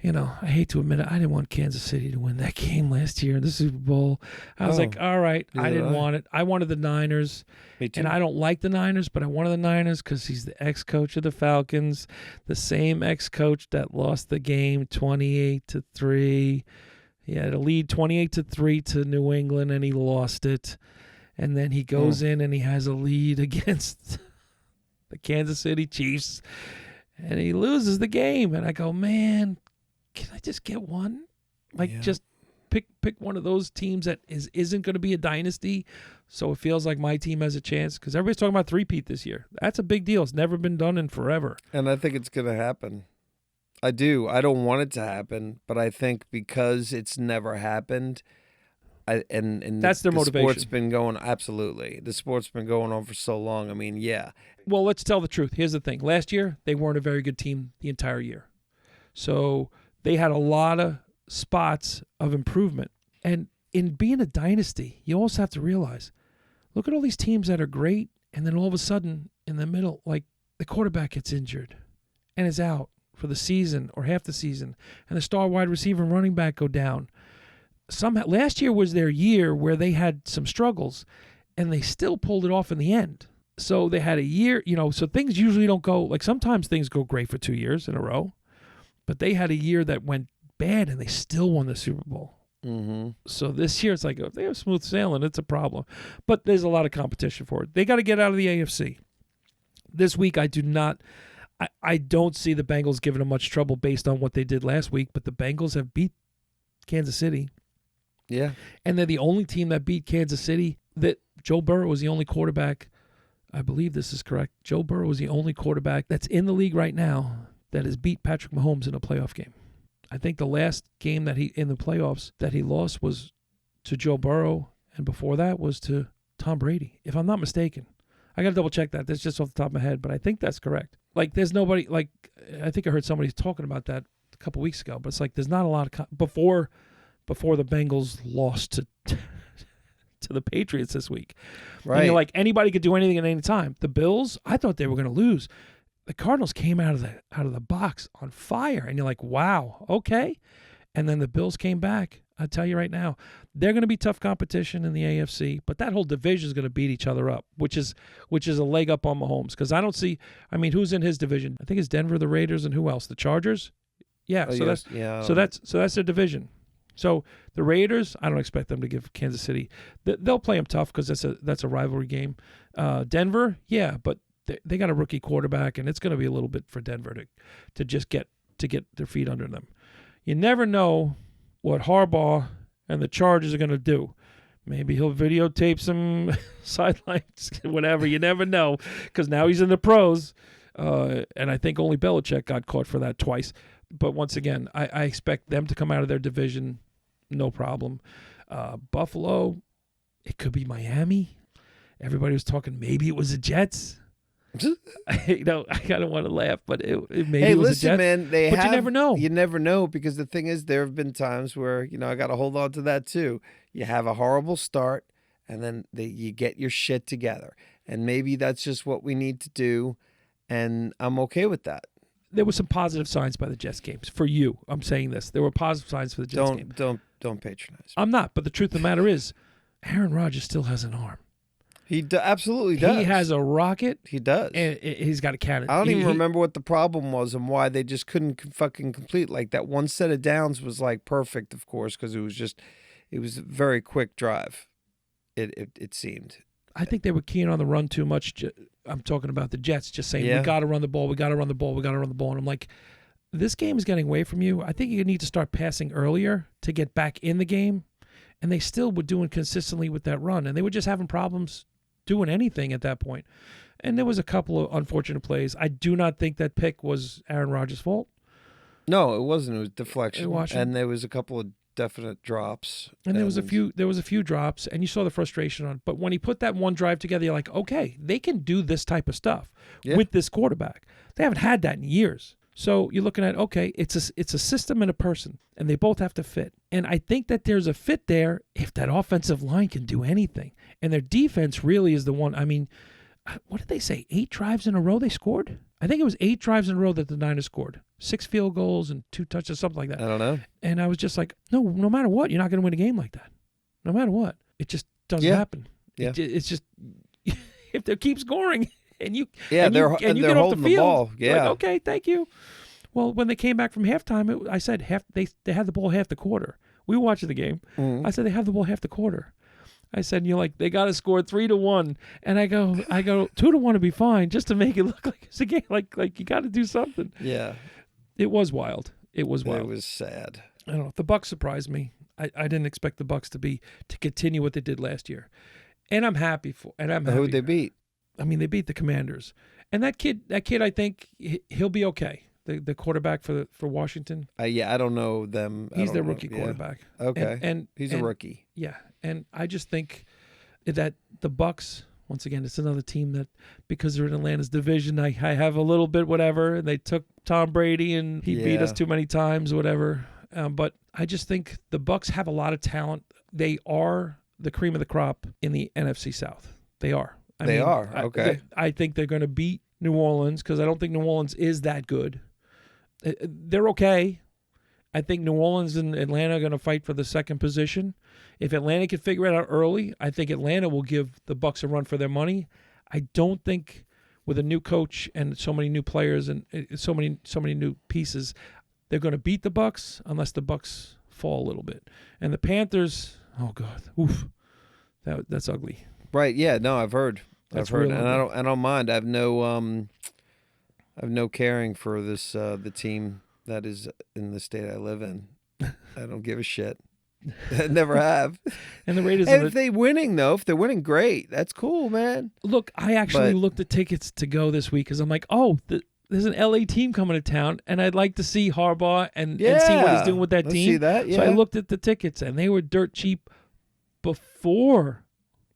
You know, I hate to admit it, I didn't want Kansas City to win that game last year in the Super Bowl. I was like, all right, I didn't want it. I wanted the Niners. Me too. And I don't like the Niners, but I wanted the Niners because he's the ex-coach of the Falcons, the same ex-coach that lost the game 28-3. He had a lead 28-3 to New England, and he lost it. And then he goes in and he has a lead against the Kansas City Chiefs, and he loses the game. And I go, man, can I just get one? Like, just pick one of those teams that isn't going to be a dynasty, so it feels like my team has a chance. Because everybody's talking about three-peat this year. That's a big deal. It's never been done in forever. And I think it's going to happen. I do. I don't want it to happen, but I think because it's never happened, and that's their motivation. The sport's been going, absolutely. The sport's been going on for so long. I mean, yeah. Well, let's tell the truth. Here's the thing. Last year, they weren't a very good team the entire year. So they had a lot of spots of improvement. And in being a dynasty, you also have to realize, look at all these teams that are great, and then all of a sudden, in the middle, like the quarterback gets injured and is out for the season or half the season, and the star wide receiver and running back go down. Somehow, last year was their year where they had some struggles, and they still pulled it off in the end. So they had a year, so things usually don't go, like sometimes things go great for 2 years in a row, but they had a year that went bad, and they still won the Super Bowl. Mm-hmm. So this year, it's like, if they have smooth sailing, it's a problem. But there's a lot of competition for it. They got to get out of the AFC. This week, I don't see the Bengals giving them much trouble based on what they did last week, but the Bengals have beat Kansas City. Yeah. And they're the only team that beat Kansas City. That Joe Burrow was the only quarterback. I believe this is correct. Joe Burrow was the only quarterback that's in the league right now that has beat Patrick Mahomes in a playoff game. I think the last game that he in the playoffs that he lost was to Joe Burrow, and before that was to Tom Brady, if I'm not mistaken. I got to double check that. That's just off the top of my head, but I think that's correct. Like, there's nobody, like, I think I heard somebody talking about that a couple weeks ago, but it's like there's not a lot of before the Bengals lost to the Patriots this week. Right. And you're like, anybody could do anything at any time. The Bills, I thought they were going to lose. The Cardinals came out of the box on fire, and you're like, wow, okay. And then the Bills came back. I tell you right now, they're going to be tough competition in the AFC, but that whole division is going to beat each other up, which is a leg up on Mahomes. Because I don't see, who's in his division? I think it's Denver, the Raiders, and who else? The Chargers. Yeah, that's their division. So the Raiders, I don't expect them to give Kansas City. They'll play them tough because that's a rivalry game. Denver, yeah, but they got a rookie quarterback, and it's going to be a little bit for Denver to just get their feet under them. You never know what Harbaugh and the Chargers are going to do. Maybe he'll videotape some sidelines, whatever. You never know, because now he's in the pros, and I think only Belichick got caught for that twice. But once again, I expect them to come out of their division, no problem. Buffalo, it could be Miami. Everybody was talking maybe it was the Jets. I kind of want to laugh, but maybe it was the Jets. Man, you never know. You never know, because the thing is, there have been times where, I got to hold on to that too. You have a horrible start, and then you get your shit together. And maybe that's just what we need to do, and I'm okay with that. There were some positive signs by the Jets games. For you, I'm saying this. There were positive signs for the Jets game. Don't patronize. I'm not, but the truth of the matter is, Aaron Rodgers still has an arm. He absolutely does. He has a rocket. He does. And he's got a cannon. I don't even remember what the problem was and why they just couldn't fucking complete. Like, that one set of downs was like perfect, of course, because it was a very quick drive. It seemed. I think they were keying on the run too much. I'm talking about the Jets, just saying, we got to run the ball, we got to run the ball, we got to run the ball. And I'm like, this game is getting away from you. I think you need to start passing earlier to get back in the game. And they still were doing consistently with that run. And they were just having problems doing anything at that point. And there was a couple of unfortunate plays. I do not think that pick was Aaron Rodgers' fault. No, it wasn't. It was deflection. And there was a couple of definite drops. And there was a few drops, and you saw the frustration on. But when he put that one drive together, you're like, okay, they can do this type of stuff with this quarterback. They haven't had that in years. So you're looking at, okay, it's a system and a person, and they both have to fit. And I think that there's a fit there if that offensive line can do anything. And their defense really is the one. What did they say? 8 drives in a row they scored? I think it was 8 drives in a row that the Niners scored. 6 field goals and 2 touchdowns, something like that. I don't know. And I was just like, no matter what, you're not going to win a game like that. No matter what. It just doesn't happen. Yeah. It's just, if they keep scoring and you they're get off the holding the field, ball. Yeah. like, okay, thank you. Well, when they came back from halftime, I said they had the ball half the quarter. We were watching the game. Mm-hmm. I said they have the ball half the quarter. I said, you're like, they got to score 3-1, and I go 2-1 would be fine, just to make it look like it's a game. Like you got to do something. Yeah. It was wild. It was wild. It was sad. I don't know. The Bucs surprised me. I didn't expect the Bucs to continue what they did last year, and I'm happy for. And I'm happy. Who'd they beat? I mean, they beat the Commanders, and that kid, I think he'll be okay. The quarterback for Washington. Yeah, I don't know them. He's their rookie quarterback. Okay, and he's a rookie. Yeah, and I just think that the Bucs, once again, it's another team that, because they're in Atlanta's division, I have a little bit whatever. And they took Tom Brady, and he beat us too many times, whatever. But I just think the Bucs have a lot of talent. They are the cream of the crop in the NFC South. They are. They are. Okay. I think they're going to beat New Orleans, because I don't think New Orleans is that good. They're okay. I think New Orleans and Atlanta are going to fight for the second position. If Atlanta can figure it out early, I think Atlanta will give the Bucs a run for their money. I don't think, with a new coach and so many new players and so many new pieces, they're going to beat the Bucs unless the Bucs fall a little bit. And the Panthers, oh God, oof, that's ugly. Right? Yeah. No, I've heard. That's I've heard, real and ugly. I don't mind. I have no caring for this the team that is in the state I live in. I don't give a shit. I never have. And the Raiders. Hey, if they're winning, great. That's cool, man. Look, I actually looked at tickets to go this week because I'm like, there's an LA team coming to town, and I'd like to see Harbaugh and see what he's doing with that Let's team. see that, yeah. So I looked at the tickets, and they were dirt cheap before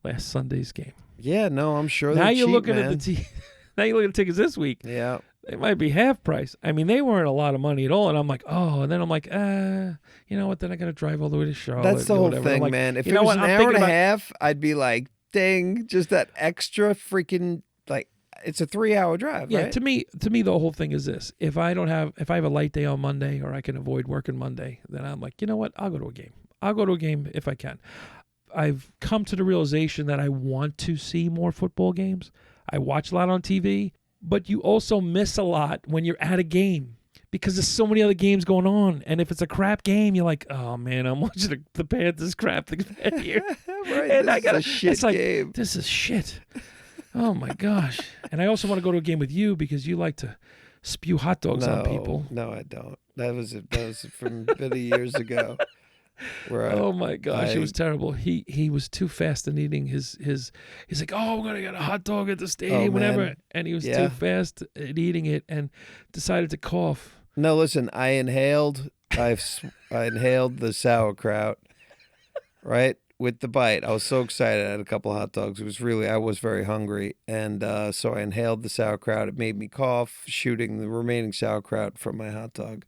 last Sunday's game. Yeah, no, I'm sure. Now they're you're cheap, looking man. at now you're looking at tickets this week. Yeah. They might be half price. I mean, they weren't a lot of money at all. And I'm like, and then I'm like, you know what? Then I got to drive all the way to Charlotte. That's the whole whatever. thing, like, man. If you it know was what? an I'm hour thinking and a about- half, I'd be like, dang, just that extra freaking, like, it's a 3-hour drive, Yeah, right? to me, the whole thing is this: if I have a light day on Monday, or I can avoid working Monday, then I'm like, you know what? I'll go to a game. I'll go to a game if I can. I've come to the realization that I want to see more football games. I watch a lot on TV, but you also miss a lot when you're at a game because there's so many other games going on. And if it's a crap game, you're like, oh man, I'm watching the Panthers crap here. Right, And this is a shit game. This is shit. Oh my gosh. And I also want to go to a game with you because you like to spew hot dogs on people. No, I don't. That was from many years ago. Oh my gosh, it was terrible. He was too fast in eating his. He's like, oh, we're gonna get a hot dog at the stadium, whatever, and he was too fast at eating it and decided to cough. No, listen, I inhaled the sauerkraut, right, with the bite. I was so excited. I had a couple of hot dogs. I was very hungry, and so I inhaled the sauerkraut. It made me cough, shooting the remaining sauerkraut from my hot dog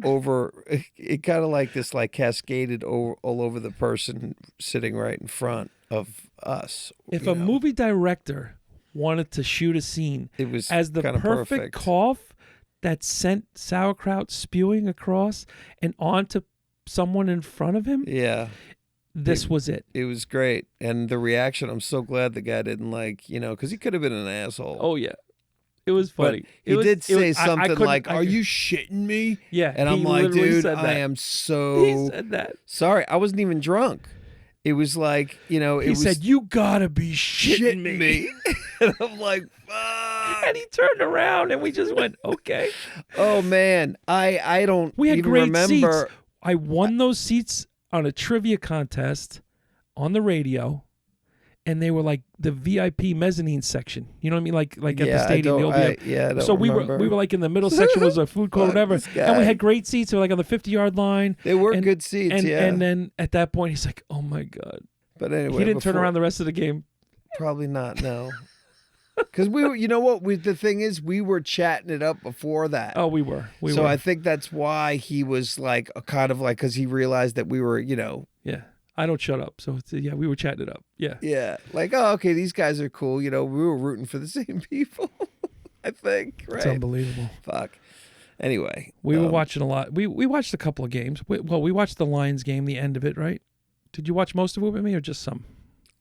over. It kind of like this, like cascaded all over the person sitting right in front of us. If a movie director wanted to shoot a scene, it was as the perfect cough that sent sauerkraut spewing across and onto someone in front of him. Yeah. This was it. It was great. And the reaction, I'm so glad the guy didn't because he could have been an asshole. Oh, yeah. It was funny. He did say something like, are you shitting me? Yeah. And I'm like, dude, I am so He said that. sorry. I wasn't even drunk. It was like, he said, you gotta be shitting me. And I'm like, fuck. And he turned around and we just went, okay. Oh, man. I don't We had even great remember. seats. I won those seats on a trivia contest on the radio, and they were like the VIP mezzanine section. You know what I mean? Like at the stadium. I don't So we remember. were like in the middle section was a food court, whatever, this guy. and we had great seats. They were like on the 50-yard line. They were and, good seats, and, yeah. And then at that point, he's like, "Oh my god!" But anyway, He didn't turn around the rest of the game. Probably not. No. Because we were, you know what? The thing is, we were chatting it up before that. Oh, we were. So I think that's why he was like, kind of like, because he realized that we were, Yeah. I don't shut up. So we were chatting it up. Yeah. Yeah. Like, oh, okay, these guys are cool. We were rooting for the same people. I think. Right. It's unbelievable. Fuck. Anyway, we were watching a lot. We watched a couple of games. We watched the Lions game, the end of it, right? Did you watch most of it with me or just some?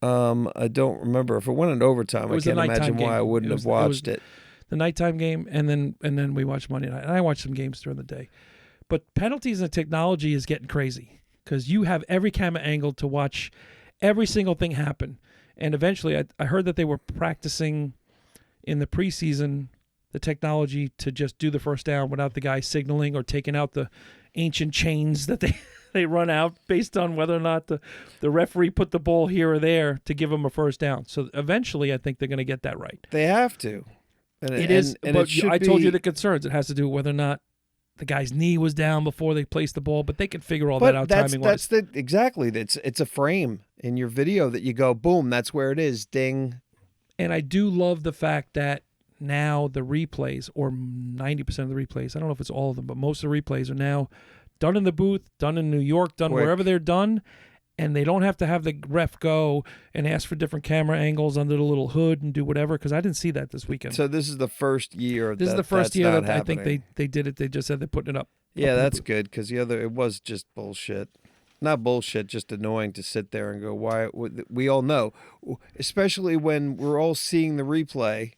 I don't remember. If it went in overtime, I can't imagine why I wouldn't have watched it. The nighttime game, and then we watched Monday night. And I watched some games during the day. But penalties and technology is getting crazy because you have every camera angle to watch every single thing happen. And eventually, I heard that they were practicing in the preseason the technology to just do the first down without the guy signaling or taking out the ancient chains that they run out based on whether or not the referee put the ball here or there to give them a first down. So eventually, I think they're going to get that right. They have to. But I told you the concerns. It has to do with whether or not the guy's knee was down before they placed the ball, but they can figure all that out timing-wise. Exactly. It's a frame in your video that you go, boom, that's where it is, ding. And I do love the fact that now the replays, or 90% of the replays, I don't know if it's all of them, but most of the replays are now done in the booth, done in New York, done wherever they're done, and they don't have to have the ref go and ask for different camera angles under the little hood and do whatever, because I didn't see that this weekend. So this is the first year This is the first year that I think they did it. They just said they're putting it up. Yeah, that's good, because it was just bullshit. Not bullshit, just annoying to sit there and go, why? We all know, especially when we're all seeing the replay,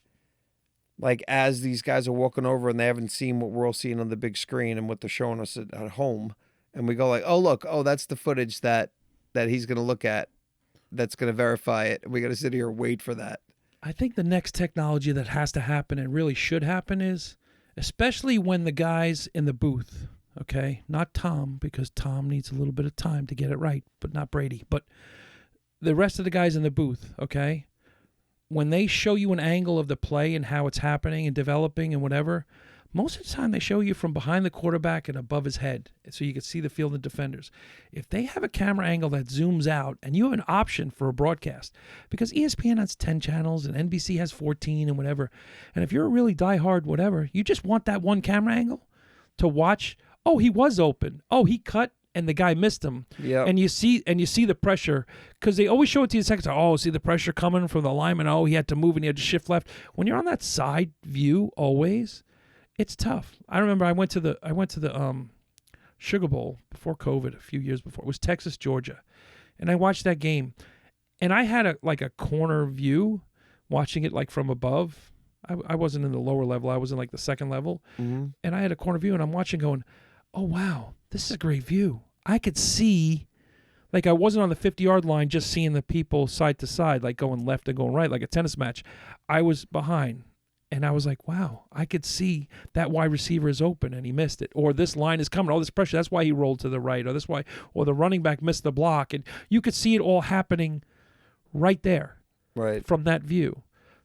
like as these guys are walking over and they haven't seen what we're all seeing on the big screen and what they're showing us at home. And we go like, oh, look, that's the footage that he's going to look at that's going to verify it. And we got to sit here and wait for that. I think the next technology that has to happen and really should happen is, especially when the guys in the booth, okay, not Tom, because Tom needs a little bit of time to get it right, but not Brady, but the rest of the guys in the booth, okay, when they show you an angle of the play and how it's happening and developing and whatever, most of the time they show you from behind the quarterback and above his head so you can see the field and defenders. If they have a camera angle that zooms out, and you have an option for a broadcast, because ESPN has 10 channels and NBC has 14 and whatever, and if you're a really diehard whatever, you just want that one camera angle to watch, oh, he was open, oh, he cut, and the guy missed him. Yeah. And you see the pressure, because they always show it to you in seconds. Oh, see the pressure coming from the lineman. Oh, he had to move and he had to shift left. When you're on that side view, always, it's tough. I remember I went to the Sugar Bowl before COVID, a few years before. It was Texas, Georgia, and I watched that game, and I had a corner view, watching it like from above. I wasn't in the lower level. I was in like the second level, and I had a corner view, and I'm watching, going, oh wow, this is a great view. I could see, like I wasn't on the 50-yard line just seeing the people side to side, like going left and going right, like a tennis match. I was behind, and I was like, wow, I could see that wide receiver is open and he missed it. Or this line is coming, all this pressure, that's why he rolled to the right, or the running back missed the block. And you could see it all happening right there, right, from that view.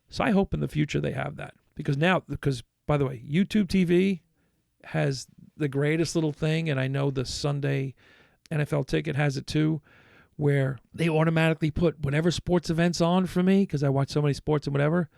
So I hope in the future they have that. Because by the way, YouTube TV has the greatest little thing, and I know the Sunday NFL Ticket has it too, where they automatically put whatever sports events on for me, because I watch so many sports and whatever,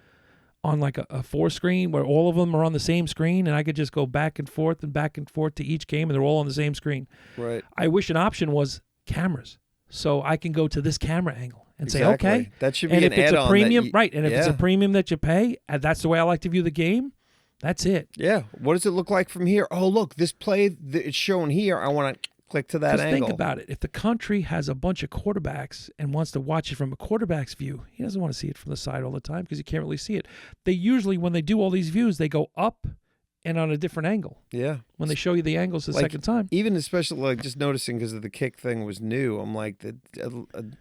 on like a 4-screen where all of them are on the same screen, and I could just go back and forth to each game, and they're all on the same screen. Right. I wish an option was cameras, so I can go to this camera angle and say, exactly. okay. That should be and an if it's add-on. A premium, right, and if it's a premium that you pay, and that's the way I like to view the game, that's it. Yeah. What does it look like from here? Oh, look, this play it's shown here. I want to click to that angle. Think about it. If the country has a bunch of quarterbacks and wants to watch it from a quarterback's view, he doesn't want to see it from the side all the time because you can't really see it. They usually, when they do all these views, they go up and on a different angle. Yeah. When they show you the angles the second time. Even especially like just noticing because of the kick thing was new. I'm like,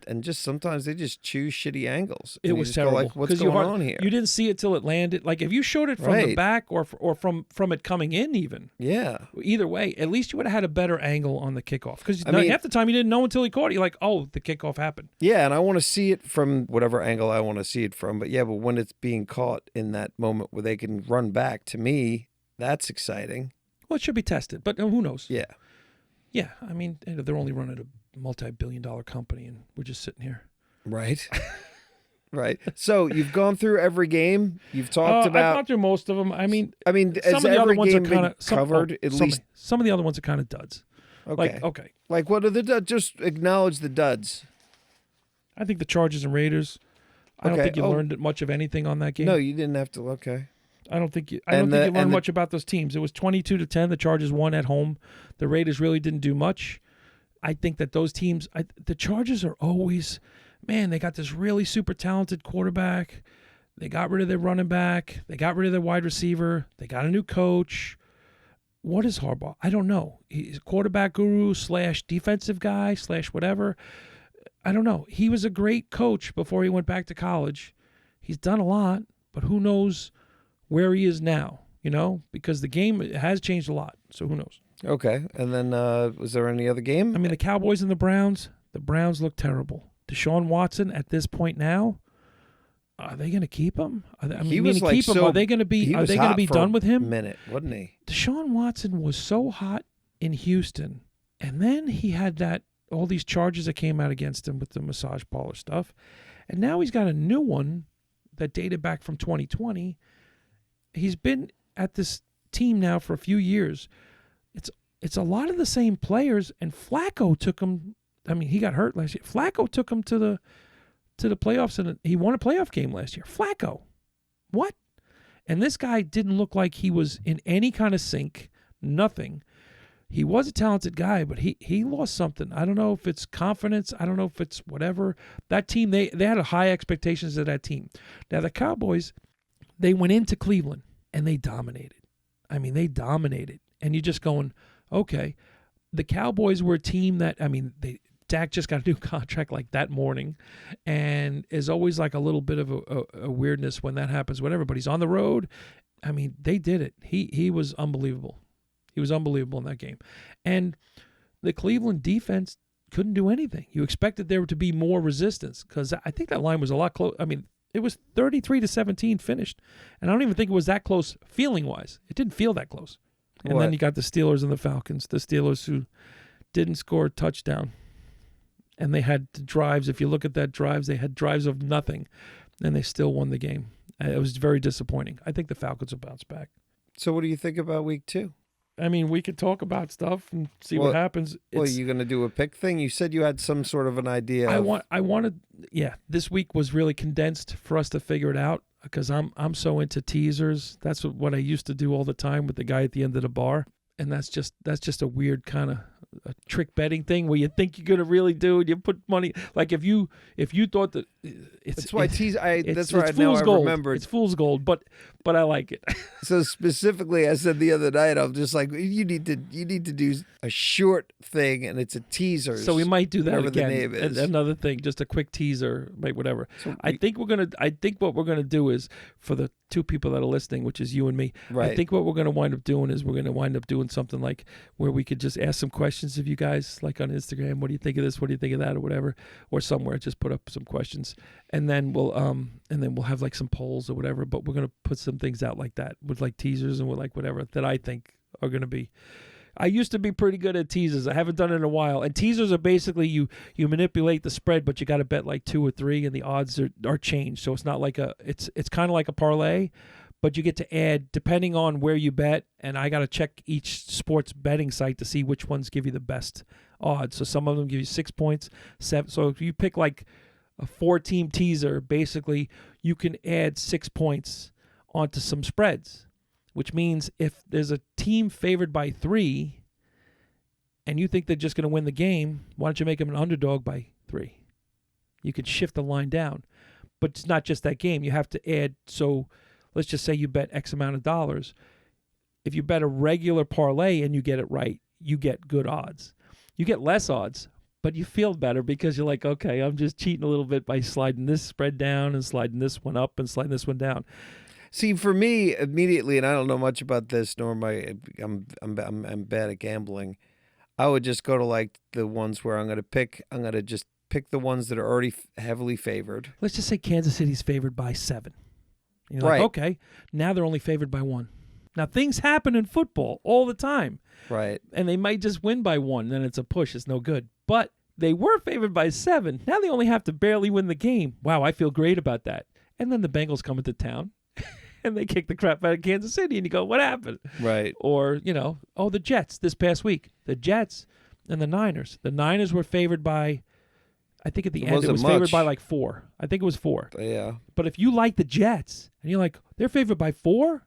and just sometimes they just choose shitty angles. It was terrible. Like, what's going on here? You didn't see it till it landed. Like if you showed it from the back or from it coming in even. Yeah. Either way, at least you would have had a better angle on the kickoff. Because half the time you didn't know until he caught it. You're like, oh, the kickoff happened. Yeah, and I want to see it from whatever angle I want to see it from. But when it's being caught in that moment where they can run back, to me, that's exciting. Well, it should be tested, but who knows? Yeah. Yeah, I mean, they're only running a multi-billion-dollar company, and we're just sitting here. Right. Right. So you've gone through every game. You've talked about. I've gone through most of them. I mean, some of the other ones are kind of covered. Some of the other ones are kind of duds. Okay. Okay. Like what are the duds? Just acknowledge the duds. I think the Chargers and Raiders. I don't think you learned much of anything on that game. No, you didn't have to. Okay. I don't think you learned much about those teams. It was 22-10. The Chargers won at home. The Raiders really didn't do much. I think that those teams, the Chargers are always, man, they got this really super talented quarterback. They got rid of their running back. They got rid of their wide receiver. They got a new coach. What is Harbaugh? I don't know. He's a quarterback guru / defensive guy / whatever. I don't know. He was a great coach before he went back to college. He's done a lot, but who knows where he is now, because the game has changed a lot. So who knows? Okay. And then was there any other game? I mean, the Cowboys and the Browns look terrible. Deshaun Watson at this point now, are they going to keep him? Are they going to be done with him? Minute, wasn't he? Deshaun Watson was so hot in Houston, and then he had all these charges that came out against him with the massage parlor stuff, and now he's got a new one that dated back from 2020. He's been at this team now for a few years. It's a lot of the same players, and Flacco took him. I mean, he got hurt last year. Flacco took him to the playoffs, and he won a playoff game last year. Flacco, what? And this guy didn't look like he was in any kind of sync. Nothing. He was a talented guy, but he lost something. I don't know if it's confidence. I don't know if it's whatever. That team, they had high expectations of that team. Now, the Cowboys, they went into Cleveland, and they dominated. I mean, they dominated. And you're just going, okay. The Cowboys were a team that, Dak just got a new contract like that morning, and is always like a little bit of a weirdness when that happens, whatever. But he's on the road. I mean, they did it. He was unbelievable. He was unbelievable in that game. And the Cleveland defense couldn't do anything. You expected there to be more resistance because I think that line was a lot close. I mean, it was 33-17 finished, and I don't even think it was that close feeling-wise. It didn't feel that close. And then you got the Steelers and the Falcons, the Steelers who didn't score a touchdown. And they had drives. If you look at that drives, they had drives of nothing, and they still won the game. It was very disappointing. I think the Falcons will bounce back. So what do you think about week 2? I mean, we could talk about stuff and see what happens. Well, you going to do a pick thing? You said you had some sort of an idea. I wanted. This week was really condensed for us to figure it out because I'm so into teasers. That's what I used to do all the time with the guy at the end of the bar, and that's just a weird kind of a trick betting thing where you think you're gonna really do and you put money. Like if you thought that that's why that's right. It's Now fool's I gold. remember It's fool's gold, but I like it. So specifically, I said the other night, I'm just like, you need to do a short thing, and it's a teaser. So we might do that whatever again. The name is. Another thing, just a quick teaser, whatever. So I think what we're gonna do is, for the two people that are listening, which is you and me, right. I think what we're gonna wind up doing is we're gonna wind up doing something like where we could just ask some questions of you guys, like on Instagram. What do you think of this? What do you think of that? Or whatever, or somewhere. Just put up some questions, and then we'll have like some polls or whatever. But we're gonna put some things out like that with like teasers and with like whatever that I think are gonna be. I used to be pretty good at teasers. I haven't done it in a while. And teasers are basically you manipulate the spread, but you got to bet like 2 or 3, and the odds are changed. So it's not like it's kind of like a parlay, but you get to add depending on where you bet. And I got to check each sports betting site to see which ones give you the best odds. So some of them give you 6 points, 7. So if you pick like a 4-team teaser, basically you can add 6 points onto some spreads. Which means if there's a team favored by 3 and you think they're just going to win the game, why don't you make them an underdog by 3? You could shift the line down. But it's not just that game. You have to add, so let's just say you bet X amount of dollars. If you bet a regular parlay and you get it right, you get good odds. You get less odds, but you feel better because you're like, okay, I'm just cheating a little bit by sliding this spread down and sliding this one up and sliding this one down. See, for me, immediately, and I don't know much about this, nor I'm bad at gambling. I would just go to like the ones where I'm going to just pick the ones that are already heavily favored. Let's just say Kansas City's favored by 7. You're right. Like, okay, now they're only favored by 1. Now, things happen in football all the time. Right. And they might just win by 1, then it's a push. It's no good. But they were favored by 7. Now they only have to barely win the game. Wow, I feel great about that. And then the Bengals come into town. And they kick the crap out of Kansas City, and you go, what happened? Right. Or, the Jets this past week. The Jets and the Niners. The Niners were favored by, I think at the end, it was favored by like 4. I think it was 4. Yeah. But if you like the Jets, and you're like, they're favored by 4?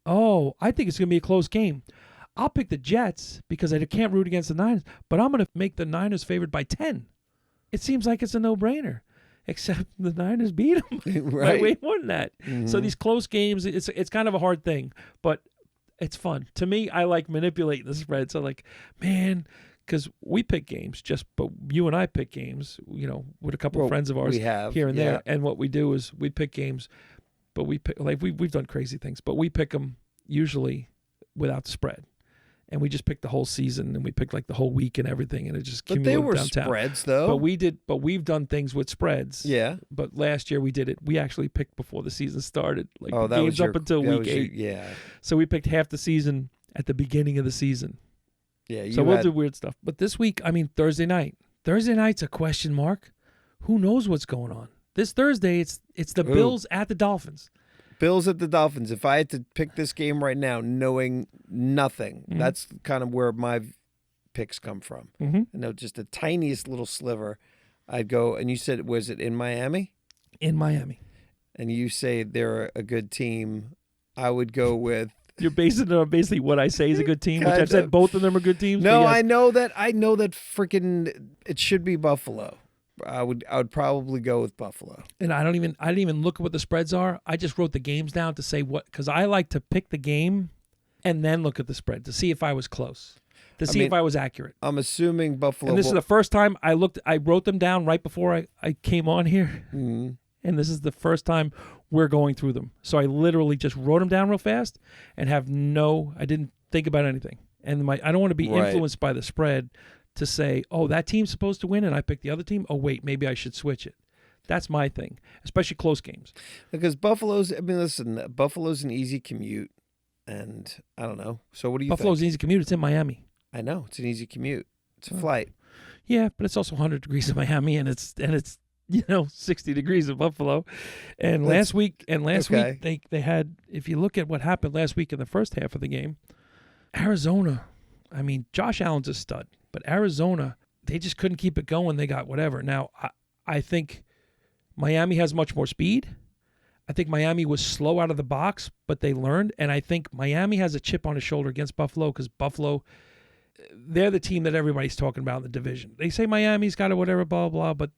oh, I think it's going to be a close game. I'll pick the Jets because I can't root against the Niners, but I'm going to make the Niners favored by 10. It seems like it's a no-brainer, except the Niners beat them. Right. Way more than that. So these close games, it's kind of a hard thing, but it's fun. To me, I like manipulating the spread. So like, man, because we pick games, but you and I pick games, with a couple of friends of ours here and there. And what we do is we pick games, but we pick, like we've done crazy things, but we pick them usually without the spread. And we just picked the whole season, and we picked like the whole week and everything, and it just cumulated downtown. But they were spreads, though. But we've done things with spreads. Yeah. But last year we did it. We actually picked before the season started, like the games up until week 8. Yeah. So we picked half the season at the beginning of the season. Yeah. So we'll do weird stuff. But this week, Thursday night. Thursday night's a question mark. Who knows what's going on? This Thursday, it's the Bills at the Dolphins. Bills at the Dolphins. If I had to pick this game right now, knowing nothing, that's kind of where my picks come from. I know just the tiniest little sliver. I'd go, and you said, was it in Miami? In Miami. And you say they're a good team. I would go with. You're basing it on basically what I say is a good team, which I've said both of them are good teams. No, yes. I know that freaking it should be Buffalo. I would probably go with Buffalo. And I didn't even look at what the spreads are. I just wrote the games down to say what, because I like to pick the game and then look at the spread to see if I was close, to see if I was accurate. I'm assuming Buffalo. And this is the first time I wrote them down right before I came on here. Mm-hmm. And this is the first time we're going through them. So I literally just wrote them down real fast and I didn't think about anything. And I don't want to be influenced by the spread to say, oh, that team's supposed to win and I picked the other team. Oh, wait, maybe I should switch it. That's my thing, especially close games. Because Buffalo's an easy commute. And I don't know. So what do you think? Buffalo's an easy commute. It's in Miami. I know. It's an easy commute. It's a flight. Yeah, but it's also 100 degrees in Miami and it's 60 degrees in Buffalo. And last week they had, if you look at what happened last week in the first half of the game, Arizona, Josh Allen's a stud. But Arizona, they just couldn't keep it going. They got whatever. Now, I think Miami has much more speed. I think Miami was slow out of the box, but they learned. And I think Miami has a chip on his shoulder against Buffalo because Buffalo, they're the team that everybody's talking about in the division. They say Miami's got it, whatever, blah, blah, but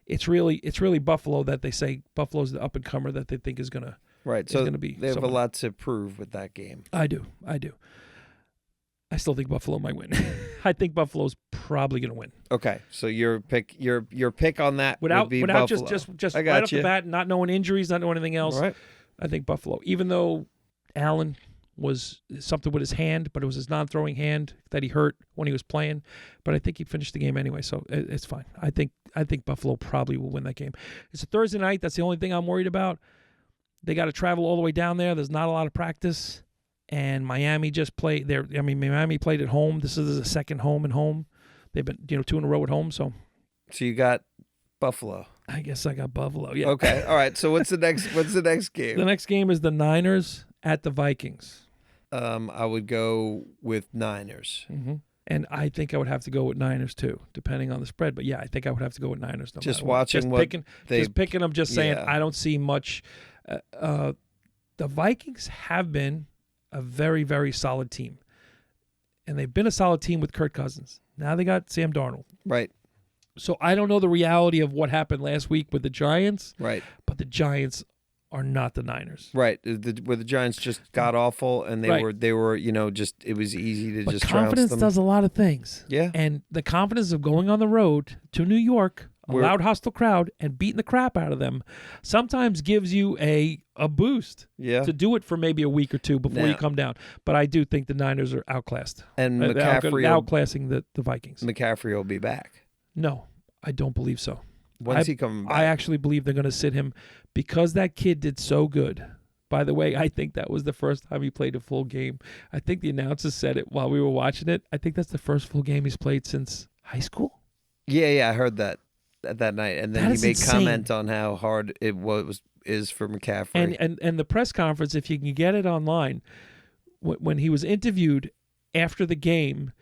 it's really Buffalo that they say Buffalo's the up-and-comer that they think is going to Right, so be they have a lot to prove with that game. I do. I still think Buffalo might win. I think Buffalo's probably going to win. Okay, so your pick on that would be without Buffalo. just right off the bat, not knowing injuries, not knowing anything else. Right. I think Buffalo. Even though Allen was something with his hand, but it was his non-throwing hand that he hurt when he was playing. But I think he finished the game anyway, so it's fine. I think Buffalo probably will win that game. It's a Thursday night. That's the only thing I'm worried about. They got to travel all the way down there. There's not a lot of practice. And Miami just played there. Miami played at home. This is a second home and home. They've been, 2 in a row at home. So you got Buffalo. I guess I got Buffalo. Yeah. Okay. All right. So what's the next game? The next game is the Niners at the Vikings. I would go with Niners. Mm-hmm. And I think I would have to go with Niners too, depending on the spread. But yeah, I think I would have to go with Niners. Just watching picking them. Just saying, I don't see much. The Vikings have been a very, very solid team. And they've been a solid team with Kirk Cousins. Now they got Sam Darnold. Right. So I don't know the reality of what happened last week with the Giants. Right. But the Giants are not the Niners. Right. Where the Giants just got awful and they were, just it was easy to just confidence trounce them. Does a lot of things. Yeah. And the confidence of going on the road to New York, a loud hostile crowd, and beating the crap out of them sometimes gives you a boost to do it for maybe a week or two before you come down. But I do think the Niners are outclassed. And McCaffrey outclassing the Vikings. McCaffrey will be back. No, I don't believe so. When's he coming back? I actually believe they're going to sit him because that kid did so good. By the way, I think that was the first time he played a full game. I think the announcer said it while we were watching it. I think that's the first full game he's played since high school. Yeah, I heard that night. And then he made insane. comment on how hard it is for McCaffrey. And the press conference, if you can get it online, when he was interviewed after the game,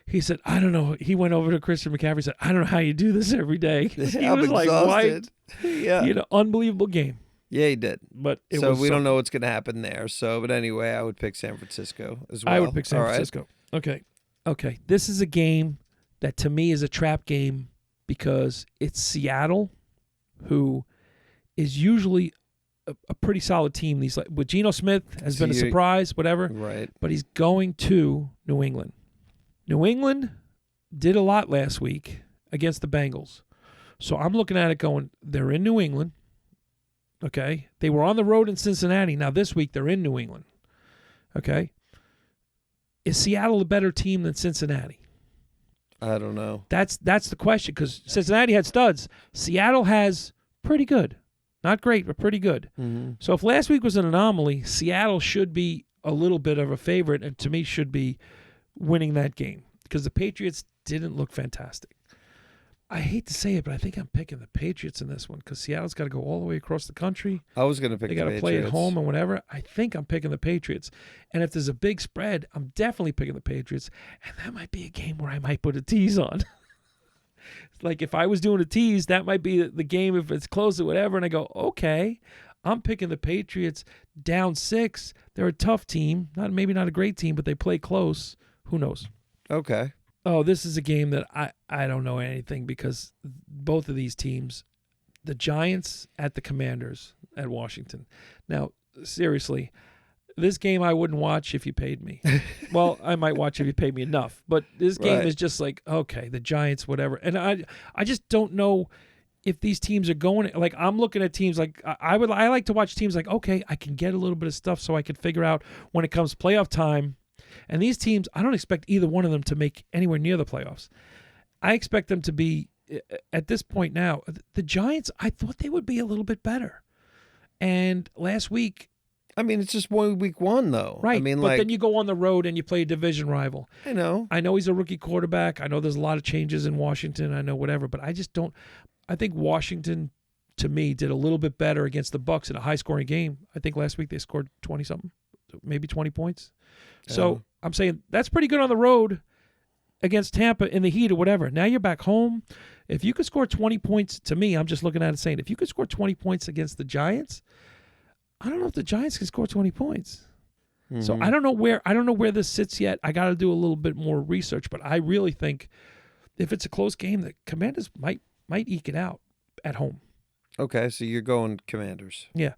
he said, I don't know. He went over to Christian McCaffrey and said, I don't know how you do this every day. He was exhausted. like, white. Yeah. Unbelievable game. Yeah, he did. But so we don't know what's going to happen there. So, but anyway, I would pick San Francisco as well. I would pick San Francisco. Okay. This is a game that to me is a trap game because it's Seattle, who is usually a pretty solid team. With Geno Smith has been a surprise, whatever. Right. But he's going to New England. New England did a lot last week against the Bengals. So I'm looking at it going, they're in New England. Okay. They were on the road in Cincinnati. Now this week they're in New England. Okay. Is Seattle a better team than Cincinnati? I don't know. That's the question because Cincinnati had studs. Seattle has pretty good. Not great, but pretty good. Mm-hmm. So if last week was an anomaly, Seattle should be a little bit of a favorite and to me should be winning that game because the Patriots didn't look fantastic. I hate to say it, but I think I'm picking the Patriots in this one because Seattle's got to go all the way across the country. I was going to pick the Patriots. They got to play at home and whatever. I think I'm picking the Patriots. And if there's a big spread, I'm definitely picking the Patriots. And that might be a game where I might put a tease on. Like if I was doing a tease, that might be the game if it's close or whatever. And I go, okay, I'm picking the Patriots down 6. They're a tough team. Maybe not a great team, but they play close. Who knows? Okay. Oh, this is a game that I don't know anything because both of these teams, the Giants at the Commanders at Washington. Now, seriously, this game I wouldn't watch if you paid me. Well, I might watch if you paid me enough. But this game is just like, okay, the Giants, whatever. And I just don't know if these teams are going. Like, I'm looking at teams like I like to watch teams like, okay, I can get a little bit of stuff so I can figure out when it comes playoff time. And these teams, I don't expect either one of them to make anywhere near the playoffs. I expect them to be, at this point now, the Giants, I thought they would be a little bit better. And last week... I mean, it's just week one, though. Right, I mean, but then you go on the road and you play a division rival. I know he's a rookie quarterback. I know there's a lot of changes in Washington. I know whatever, but I just don't... I think Washington, to me, did a little bit better against the Bucs in a high-scoring game. I think last week they scored 20-something, maybe 20 points. So I'm saying that's pretty good on the road against Tampa in the heat or whatever. Now you're back home. If you could score 20 points, to me, I'm just looking at it saying, if you could score 20 points against the Giants, I don't know if the Giants can score 20 points. Mm-hmm. So I don't know where this sits yet. I got to do a little bit more research, but I really think if it's a close game, the Commanders might eke it out at home. Okay, so you're going Commanders. Yeah.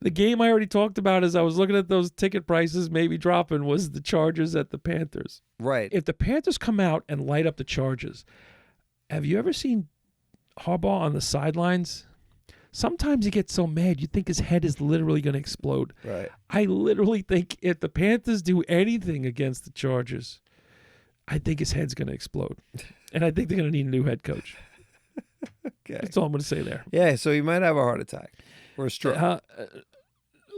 The game I already talked about as I was looking at those ticket prices maybe dropping was the Chargers at the Panthers. Right. If the Panthers come out and light up the Chargers, have you ever seen Harbaugh on the sidelines? Sometimes he gets so mad you think his head is literally going to explode. Right. I literally think if the Panthers do anything against the Chargers, I think his head's going to explode. And I think they're going to need a new head coach. Okay. That's all I'm going to say there. Yeah, so he might have a heart attack or a stroke.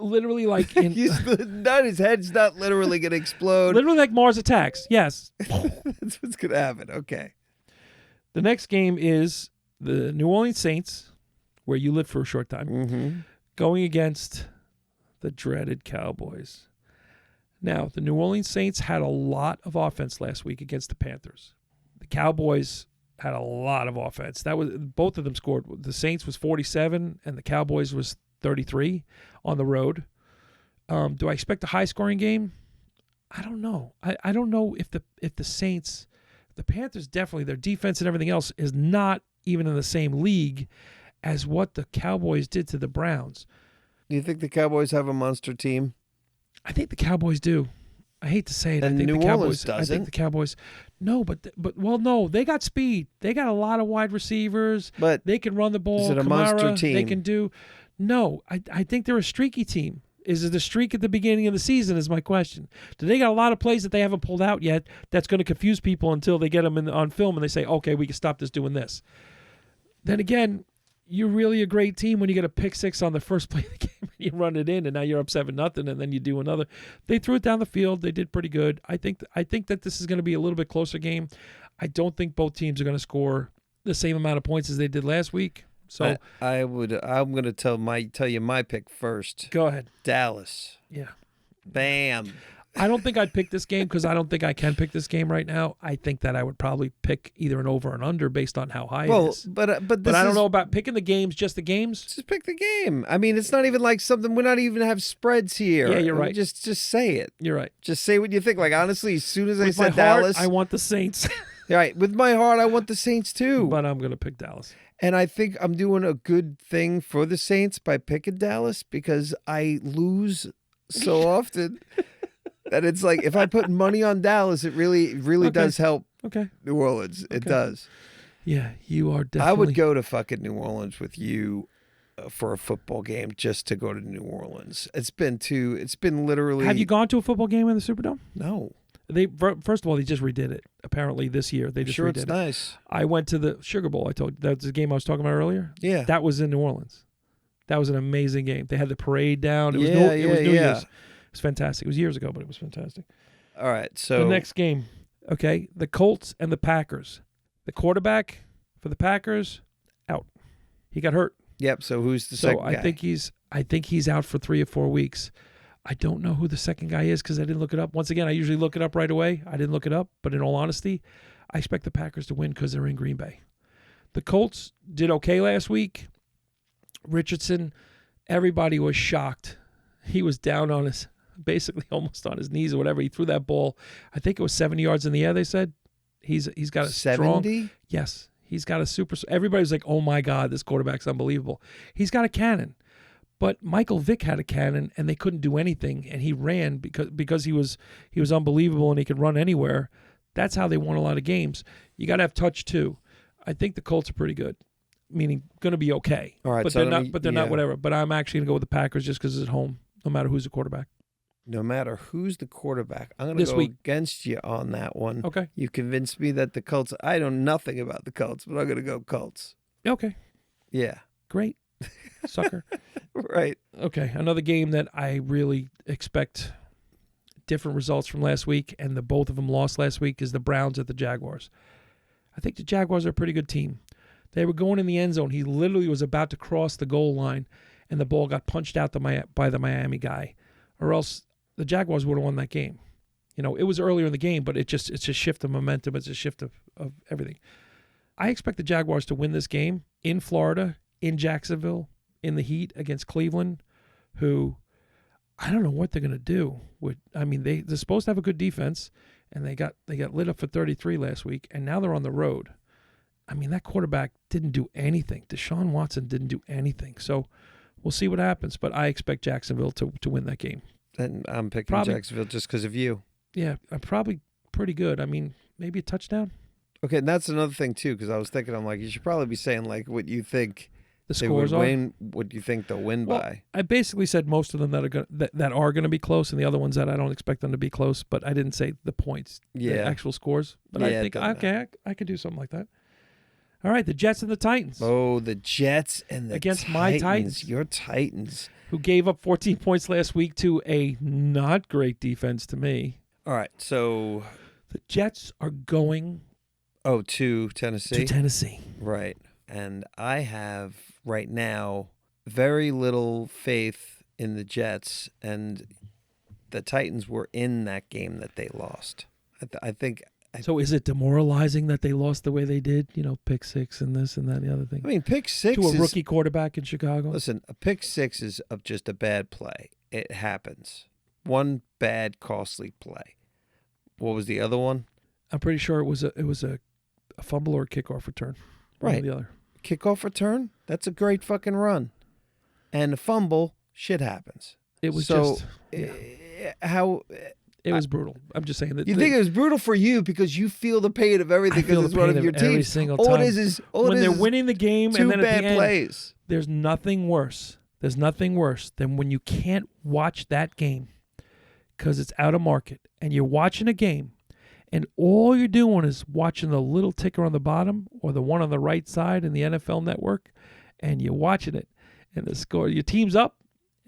Literally like in... his head's not literally going to explode. Literally like Mars Attacks, yes. That's what's going to happen, okay. The next game is the New Orleans Saints, where you lived for a short time, going against the dreaded Cowboys. Now, the New Orleans Saints had a lot of offense last week against the Panthers. The Cowboys had a lot of offense. Both of them scored. The Saints was 47 and the Cowboys was 33 on the road. Do I expect a high-scoring game? I don't know. I don't know if the Saints, the Panthers definitely, their defense and everything else is not even in the same league as what the Cowboys did to the Browns. Do you think the Cowboys have a monster team? I think the Cowboys do. I hate to say it. And I think New the Cowboys Orleans doesn't. I think the Cowboys. No, but no. They got speed. They got a lot of wide receivers. But they can run the ball. Is it a Kamara, monster team? They can do. No, I think they're a streaky team. Is it a streak at the beginning of the season is my question. Do they got a lot of plays that they haven't pulled out yet that's going to confuse people until they get them on film and they say, okay, we can stop this doing this. Then again, you're really a great team when you get a pick six on the first play of the game and you run it in and now you're up 7-0 and then you do another. They threw it down the field. They did pretty good. I think that this is going to be a little bit closer game. I don't think both teams are going to score the same amount of points as they did last week. So I'm going to tell you my pick first. Go ahead. Dallas. Yeah. Bam. I don't think I'd pick this game because I don't think I can pick this game right now. I think that I would probably pick either an over or an under based on how high it is. But I don't know about picking the games, just the games. Just pick the game. I mean, it's not even like something. We're not even have spreads here. Yeah, you're right. Just say it. You're right. Just say what you think. Like, honestly, as soon as I With said my heart, Dallas, I want the Saints. Right. With my heart, I want the Saints too. But I'm going to pick Dallas. And I think I'm doing a good thing for the Saints by picking Dallas because I lose so often that it's like if I put money on Dallas, it really does help New Orleans. It does. Yeah, you are definitely. I would go to fucking New Orleans with you for a football game just to go to New Orleans. It's been literally. Have you gone to a football game in the Superdome? No. First of all, they just redid it. Apparently this year they just redid it. It's nice. I went to the Sugar Bowl. I told you that's the game I was talking about earlier. Yeah, that was in New Orleans. That was an amazing game. They had the parade down. It was New Year's. It was fantastic. It was years ago, but it was fantastic. All right, so the next game, okay, the Colts and the Packers. The quarterback for the Packers out. He got hurt. Yep. So who's the second guy? I think he's out for 3 or 4 weeks. I don't know who the second guy is because I didn't look it up. Once again, I usually look it up right away. I didn't look it up, but in all honesty, I expect the Packers to win because they're in Green Bay. The Colts did okay last week. Richardson, everybody was shocked. He was down on basically almost on his knees or whatever. He threw that ball. I think it was 70 yards in the air, they said. He's got a 70? Yes. He's got a super. Everybody was like, oh my God, this quarterback's unbelievable. He's got a cannon. But Michael Vick had a cannon, and they couldn't do anything, and he ran because he was unbelievable and he could run anywhere. That's how they won a lot of games. You got to have touch too. I think the Colts are pretty good, meaning going to be okay. All right, but they're not. But they're not whatever. But I'm actually going to go with the Packers just because it's at home, no matter who's the quarterback. No matter who's the quarterback, I'm going to go against you on that one. Okay. You convinced me that the Colts. I know nothing about the Colts, but I'm going to go Colts. Okay. Yeah. Great. Sucker. Right. Okay. Another game that I really expect different results from last week, and both of them lost last week, is the Browns at the Jaguars. I think the Jaguars are a pretty good team. They were going in the end zone. He literally was about to cross the goal line, and the ball got punched out by the Miami guy, or else the Jaguars would have won that game. You know, it was earlier in the game, but it's a shift of momentum. It's a shift of everything. I expect the Jaguars to win this game in Florida, in Jacksonville, in the heat against Cleveland, who I don't know what they're going to do. They're supposed to have a good defense, and they got lit up for 33 last week, and now they're on the road. I mean, that quarterback didn't do anything. Deshaun Watson didn't do anything. So we'll see what happens, but I expect Jacksonville to win that game. And I'm picking Jacksonville just because of you. Yeah, probably pretty good. I mean, maybe a touchdown. Okay, and that's another thing, too, because I was thinking, I'm like, you should probably be saying, like, what you think the scores are. What you think they'll win by. I basically said most of them that are going to be close, and the other ones that I don't expect them to be close, but I didn't say the points, the actual scores. But I think, okay, I could do something like that. All right, the Jets and the Titans. Oh, the Jets and the against Titans. My Titans. Your Titans. Who gave up 14 points last week to a not great defense to me. All right, so the Jets are going to Tennessee. To Tennessee. Right. And I have right now very little faith in the Jets, and the Titans were in that game that they lost. I think. So is it demoralizing that they lost the way they did? You know, pick six and this and that and the other thing. I mean, pick six to a rookie quarterback in Chicago. Listen, a pick six is just a bad play. It happens. One bad, costly play. What was the other one? I'm pretty sure it was a fumble or a kickoff return. Right. The other kickoff return. That's a great fucking run. And a fumble, shit happens. It was It was brutal. I'm just saying that. You think it was brutal for you because you feel the pain of everything because it's one of your teams. Every single all time. it is when they're winning the game and then two at bad the end, plays. There's nothing worse. There's nothing worse than when you can't watch that game because it's out of market and you're watching a game and all you're doing is watching the little ticker on the bottom or the one on the right side in the NFL network, and you're watching it and the score. Your team's up,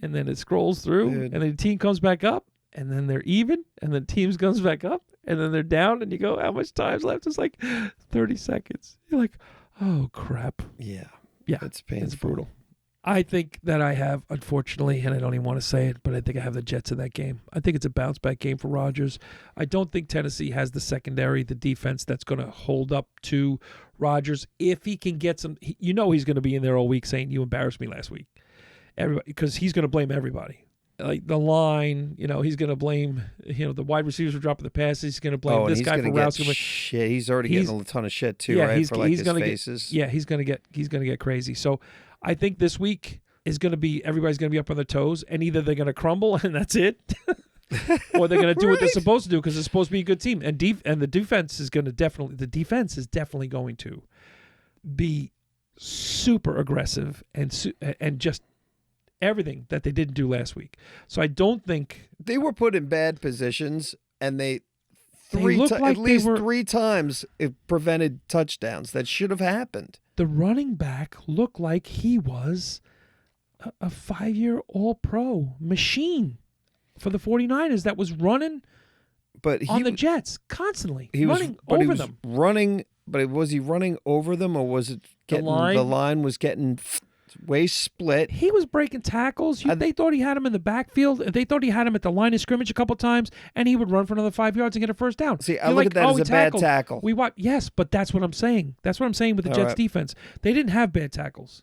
and then it scrolls through, and then the team comes back up. And then they're even, and then teams comes back up, and then they're down, and you go, how much time's left? It's like 30 seconds. You're like, oh, crap. Yeah. Yeah. It's painful. It's brutal. I think that I have, unfortunately, and I don't even want to say it, but I think I have the Jets in that game. I think it's a bounce-back game for Rodgers. I don't think Tennessee has the secondary, the defense that's going to hold up to Rodgers. If he can get some, he's going to be in there all week saying, you embarrassed me last week. Everybody, because he's going to blame everybody. Like the line, he's going to blame, the wide receivers for dropping the passes. He's going to blame this guy for routes. Shit. He's already getting a ton of shit too, right? For like his faces. He's going to get crazy. So I think this week is going to be, everybody's going to be up on their toes, and either they're going to crumble and that's it, or they're going to do what they're supposed to do because it's supposed to be a good team. And the defense is definitely going to be super aggressive and just everything that they didn't do last week. So I don't think they were put in bad positions, and at least 3 times it prevented touchdowns that should have happened. The running back looked like he was a 5-year All-Pro machine for the 49ers that was running on the Jets constantly, running over them. But was he running over them, or was it the line was getting way split? He was breaking tackles. They thought he had him in the backfield. They thought he had him at the line of scrimmage a couple times, and he would run for another 5 yards and get a first down. See, I look at that as a bad tackle. Yes, but that's what I'm saying. That's what I'm saying with the Jets defense. They didn't have bad tackles.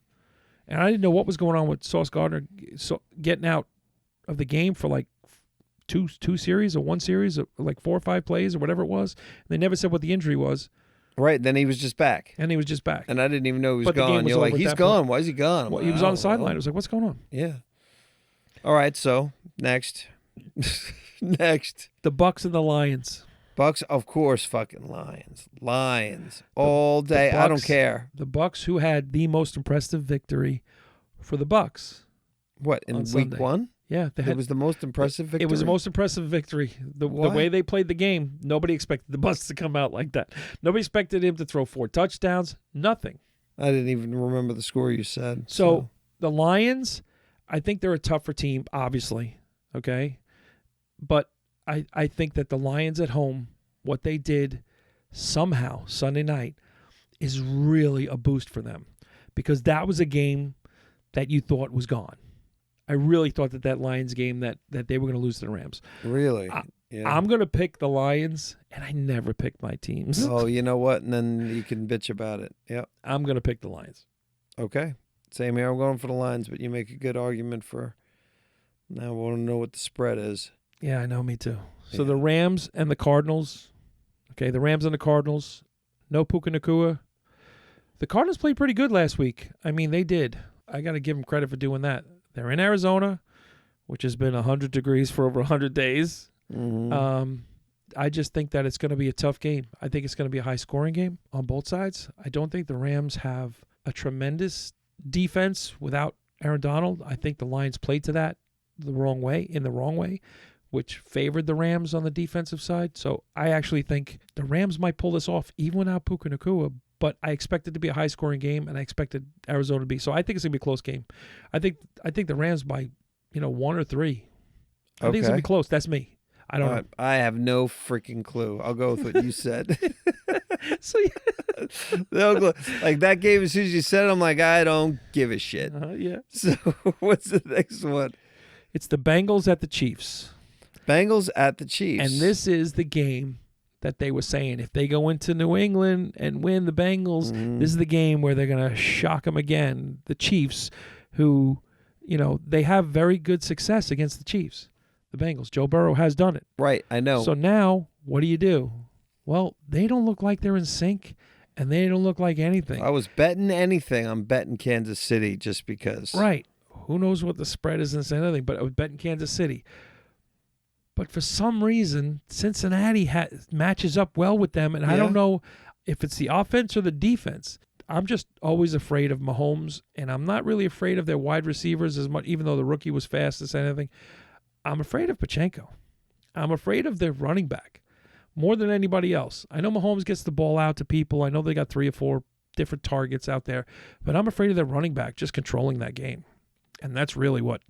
And I didn't know what was going on with Sauce Gardner getting out of the game for like two series or one series, or like 4 or 5 plays or whatever it was. They never said what the injury was. Right, then he was just back. And I didn't even know he was gone. You're like, he's gone. Why is he gone? Well, he was on the sideline. I was like, what's going on? Yeah. All right, so next. The Bucks and the Lions. Bucks, of course, fucking Lions. All day. I don't care. The Bucks, who had the most impressive victory for the Bucks. What, in week 1? Yeah. It was the most impressive victory? It was the most impressive victory. The way they played the game, nobody expected the Bucks to come out like that. Nobody expected him to throw 4 touchdowns. Nothing. I didn't even remember the score you said. So the Lions, I think they're a tougher team, obviously. Okay? But I think that the Lions at home, what they did somehow Sunday night is really a boost for them, because that was a game that you thought was gone. I really thought that Lions game that they were going to lose to the Rams. Really? Yeah. I'm going to pick the Lions, and I never pick my teams. Oh, you know what? And then you can bitch about it. Yep. I'm going to pick the Lions. Okay. Same here. I'm going for the Lions, but you make a good argument for. Now I want to know what the spread is. Yeah, I know. Me too. So the Rams and the Cardinals. Okay, the Rams and the Cardinals. No Puka Nacua. The Cardinals played pretty good last week. I mean, they did. I got to give them credit for doing that. They're in Arizona, which has been 100 degrees for over 100 days. Mm-hmm. I just think that it's going to be a tough game. I think it's going to be a high-scoring game on both sides. I don't think the Rams have a tremendous defense without Aaron Donald. I think the Lions played to that in the wrong way, which favored the Rams on the defensive side. So I actually think the Rams might pull this off even without Puka Nacua, but I expect it to be a high-scoring game, and I expected Arizona to be. So I think it's going to be a close game. I think the Rams by 1 or 3. I think it's going to be close. That's me. I don't know. I have no freaking clue. I'll go with what you said. So like that game, as soon as you said it, I'm like, I don't give a shit. Yeah. So what's the next one? It's the Bengals at the Chiefs. Bengals at the Chiefs. And this is the game that they were saying, if they go into New England and win the Bengals, this is the game where they're going to shock them again. The Chiefs, who, they have very good success against the Chiefs. The Bengals. Joe Burrow has done it. Right, I know. So now, what do? Well, they don't look like they're in sync, and they don't look like anything. If I was betting anything, I'm betting Kansas City just because. Right. Who knows what the spread is and anything, but I was betting Kansas City. But for some reason, Cincinnati matches up well with them, and I don't know if it's the offense or the defense. I'm just always afraid of Mahomes, and I'm not really afraid of their wide receivers as much, even though the rookie was fast as anything. I'm afraid of Pachenko. I'm afraid of their running back more than anybody else. I know Mahomes gets the ball out to people. I know they got 3 or 4 different targets out there, but I'm afraid of their running back just controlling that game. And that's really what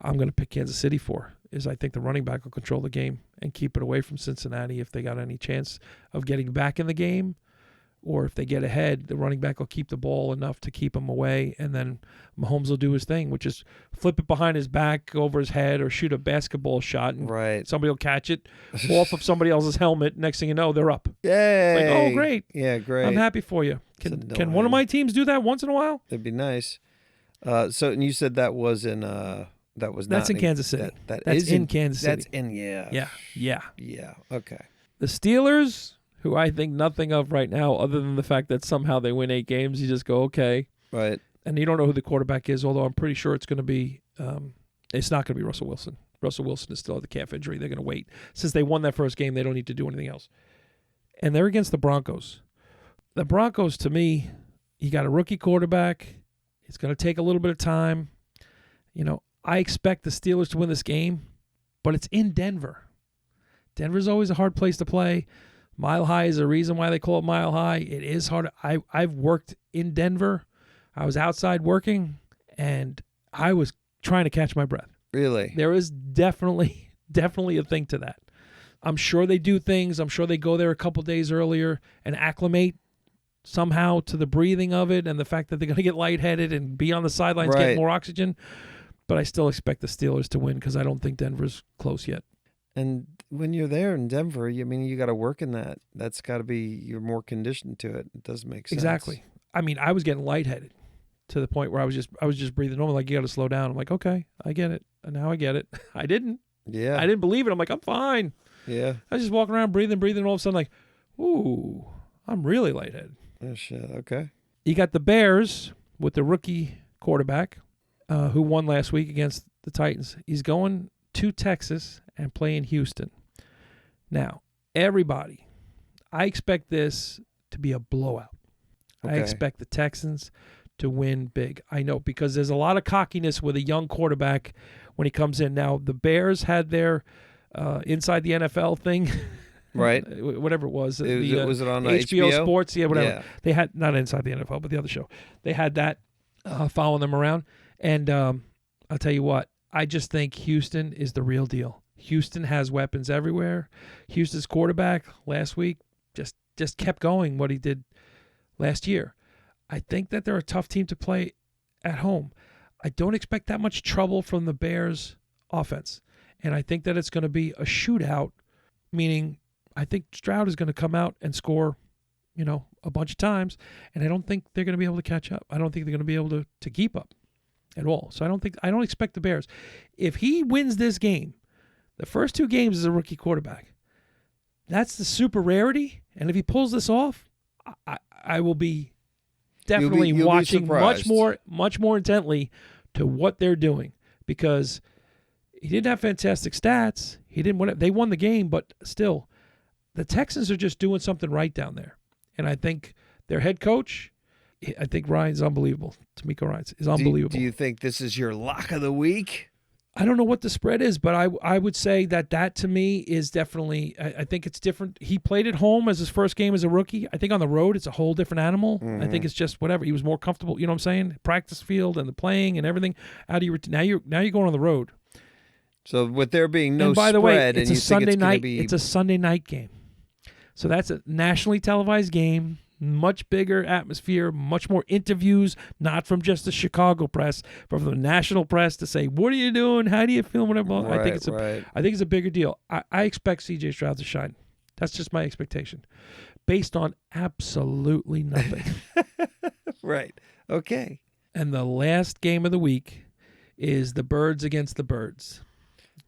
I'm going to pick Kansas City for, is I think the running back will control the game and keep it away from Cincinnati if they got any chance of getting back in the game. or if they get ahead, the running back will keep the ball enough to keep him away, and then Mahomes will do his thing, which is flip it behind his back, over his head, or shoot a basketball shot, and somebody will catch it off of somebody else's helmet. Next thing you know, they're up. Yay! Like, oh, great. Yeah, great. I'm happy for you. Can one of my teams do that once in a while? That'd be nice. So, and you said that was in That's in Kansas City. That's in Kansas City. That's in Yeah. Okay. The Steelers, who I think nothing of right now, other than the fact that somehow they win 8 games, you just go, okay. Right. And you don't know who the quarterback is, although I'm pretty sure it's going to be it's not going to be Russell Wilson. Russell Wilson is still at the calf injury. They're going to wait. Since they won that first game, they don't need to do anything else. And they're against the Broncos. The Broncos, to me, you got a rookie quarterback. It's going to take a little bit of time. I expect the Steelers to win this game, but it's in Denver. Denver's always a hard place to play. Mile High is a reason why they call it Mile High. It is hard. I've worked in Denver. I was outside working, and I was trying to catch my breath. Really? There is definitely a thing to that. I'm sure they do things. I'm sure they go there a couple days earlier and acclimate somehow to the breathing of it and the fact that they're going to get lightheaded and be on the sidelines getting more oxygen. But I still expect the Steelers to win because I don't think Denver's close yet. And when you're there in Denver, you got to work in that. That's got to be, you're more conditioned to it. It does make sense. Exactly. I mean, I was getting lightheaded to the point where I was just breathing normal. Like, you got to slow down. I'm like, okay, I get it. And now I get it. I didn't. Yeah. I didn't believe it. I'm like, I'm fine. Yeah. I was just walking around breathing, and all of a sudden like, ooh, I'm really lightheaded. Oh, shit. Okay. You got the Bears with the rookie quarterback who won last week against the Titans. He's going to Texas and playing Houston. Now, everybody, I expect this to be a blowout. Okay. I expect the Texans to win big. I know, because there's a lot of cockiness with a young quarterback when he comes in. Now, the Bears had their Inside the NFL thing. Right. Whatever it was. Was it on HBO Sports? Yeah, whatever. Yeah. They had, not Inside the NFL, but the other show. They had that following them around. And I'll tell you what, I just think Houston is the real deal. Houston has weapons everywhere. Houston's quarterback last week just kept going what he did last year. I think that they're a tough team to play at home. I don't expect that much trouble from the Bears offense. And I think that it's going to be a shootout, meaning I think Stroud is going to come out and score, a bunch of times. And I don't think they're going to be able to catch up. I don't think they're going to be able to keep up at all. So I don't expect the Bears. If he wins this game, the first 2 games as a rookie quarterback, that's the super rarity. And if he pulls this off, I will be definitely watching much more intently to what they're doing, because he didn't have fantastic stats. He didn't win it. They won the game, but still, the Texans are just doing something right down there. And I think their head coach, I think Ryan's unbelievable. Tamiko Ryan's is unbelievable. Do you think this is your lock of the week? I don't know what the spread is, but I would say that to me is definitely, I think it's different. He played at home as his first game as a rookie. I think on the road, it's a whole different animal. Mm-hmm. I think it's just whatever. He was more comfortable, you know what I'm saying? Practice field and the playing and everything. Now you're going on the road. So with there being no and by the spread, way, it's and a Sunday night. Be... It's a Sunday night game, so that's a nationally televised game. Much bigger atmosphere, much more interviews, not from just the Chicago press, but from the national press to say, "What are you doing? How do you feel?" Whatever. Right, I think it's a bigger deal. I expect C.J. Stroud to shine. That's just my expectation, based on absolutely nothing. Right. Okay. And the last game of the week is the Birds against the Birds.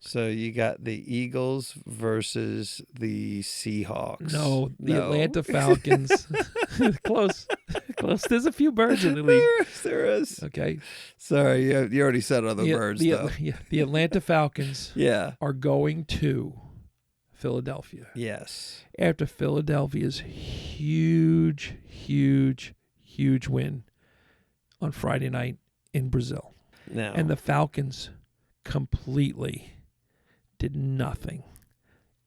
So you got the Eagles versus the Seahawks. No, the Atlanta Falcons. Close. There's a few birds in the league. There is. Okay. Sorry, you already said other birds, though. The Atlanta Falcons are going to Philadelphia. Yes. After Philadelphia's huge win on Friday night in Brazil. Now. And the Falcons completely did nothing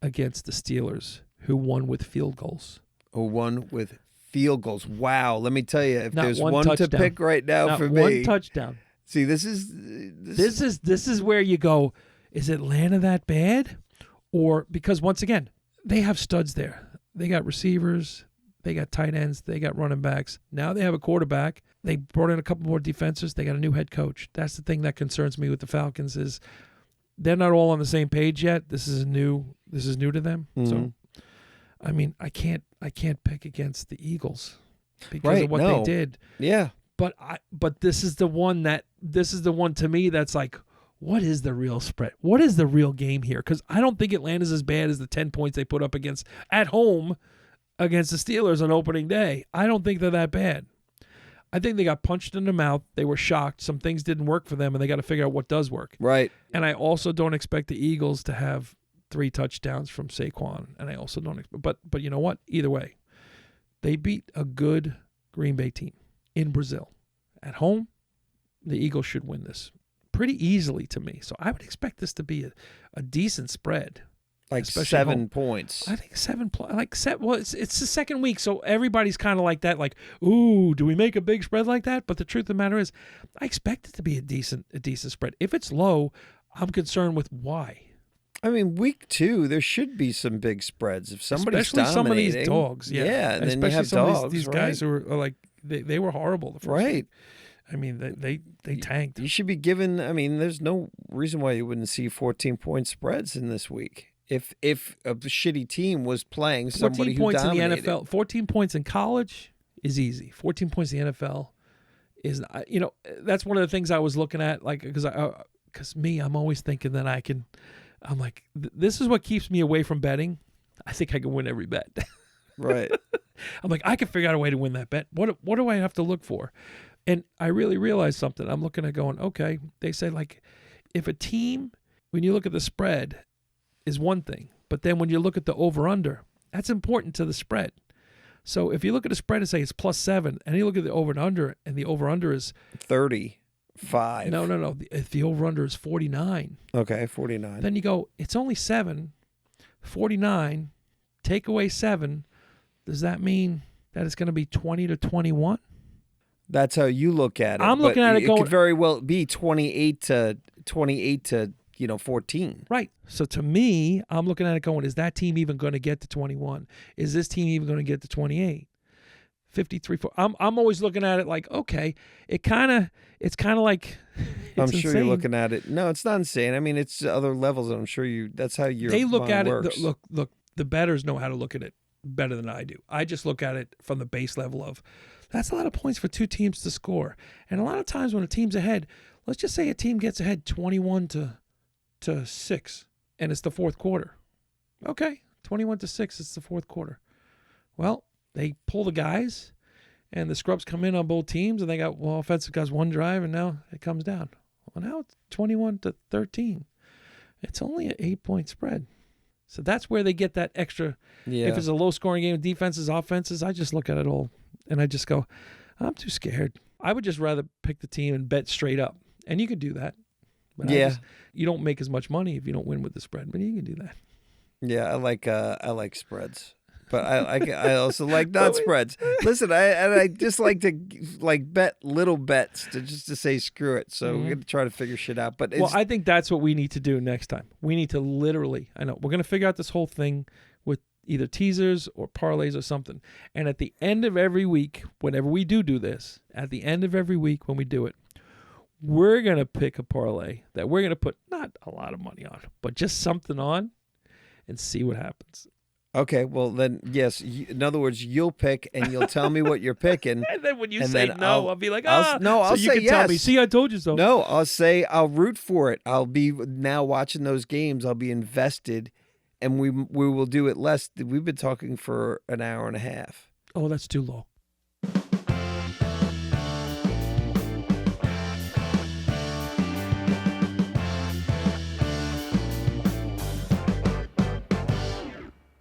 against the Steelers, who won with field goals. Wow. Let me tell you, if Not there's one one touchdown. to pick right now Not for one me. touchdown. See, this is where you go, is Atlanta that bad? Or because once again, they have studs there. They got receivers. They got tight ends. They got running backs. Now they have a quarterback. They brought in a couple more defenses. They got a new head coach. That's the thing that concerns me with the Falcons is they're not all on the same page yet. This is new to them. Mm-hmm. So, I mean, I can't pick against the Eagles because of what they did. Yeah. But this is the one to me that's like, what is the real spread? What is the real game here? Because I don't think Atlanta's as bad as the 10 points they put up at home against the Steelers on opening day. I don't think they're that bad. I think they got punched in the mouth. They were shocked. Some things didn't work for them, and they got to figure out what does work. Right. And I also don't expect the Eagles to have 3 touchdowns from Saquon. And I also don't expect, but you know what? Either way, they beat a good Green Bay team in Brazil. At home, the Eagles should win this pretty easily to me. So I would expect this to be a decent spread. Like 7 points. I think 7. Well, it's the second week, so everybody's kind of like that. Like, ooh, do we make a big spread like that? But the truth of the matter is, I expect it to be a decent spread. If it's low, I'm concerned with why. I mean, week 2, there should be some big spreads. If somebody's especially some of these dogs, yeah, and then especially you have some dogs. Of these guys who are like they were horrible the first week. I mean, they tanked. You should be given. I mean, there's no reason why you wouldn't see 14-point spreads in this week. If a shitty team was playing somebody 14 points who dominated. in the NFL, 14 points in college is easy. 14 points in the NFL is, that's one of the things I was looking at, like, because I'm always thinking that I'm like, this is what keeps me away from betting. I think I can win every bet. Right. I'm like, I can figure out a way to win that bet. What do I have to look for? And I really realized something. I'm looking at going, okay, they say, like, if a team, when you look at the spread, is one thing. But then when you look at the over-under, that's important to the spread. So if you look at the spread and say it's +7, and you look at the over-under, and the over-under is 35. No. If the over-under is 49. Okay, 49. Then you go, it's only 7, 49, take away 7. Does that mean that it's going to be 20-21? That's how you look at it. I'm looking at it going, it could very well be 28 to 14. Right. So to me, I'm looking at it going, is that team even going to get to 21? Is this team even going to get to 28? 53-4. I'm always looking at it like, okay, it's kind of like I'm sure insane. you're looking at it. No, it's not insane. I mean, it's other levels, and I'm sure that's how they look at works. it. Look, the bettors know how to look at it better than I do. I just look at it from the base level of, that's a lot of points for 2 teams to score. And a lot of times when a team's ahead, let's just say a team gets ahead 21-6, and it's the fourth quarter. Okay, 21-6, it's the fourth quarter. Well, they pull the guys, and the scrubs come in on both teams, and they got, offensive guys 1 drive, and now it comes down. Well, now it's 21-13. It's only an 8-point spread. So that's where they get that extra. Yeah. If it's a low-scoring game, defenses, offenses, I just look at it all, and I just go, I'm too scared. I would just rather pick the team and bet straight up. And you can do that. But yeah. You don't make as much money if you don't win with the spread, but you can do that. Yeah, I like spreads. But I also like not spreads. Listen, I just like to bet little bets to say screw it. So we're gonna try to figure shit out. But I think that's what we need to do next time. We need to literally, I know we're gonna figure out this whole thing with either teasers or parlays or something. And at the end of every week, whenever we do this, at the end of every week when we do it, we're gonna pick a parlay that we're gonna put not a lot of money on, but just something on, and see what happens. Okay, well then, yes. In other words, you'll pick and you'll tell me what you're picking. And then when you say no, I'll be like, I'll so you say can yes. tell me, see, I told you so. No, I'll say I'll root for it. I'll be now watching those games. I'll be invested, and we will do it less. We've been talking for an hour and a half. Oh, that's too low.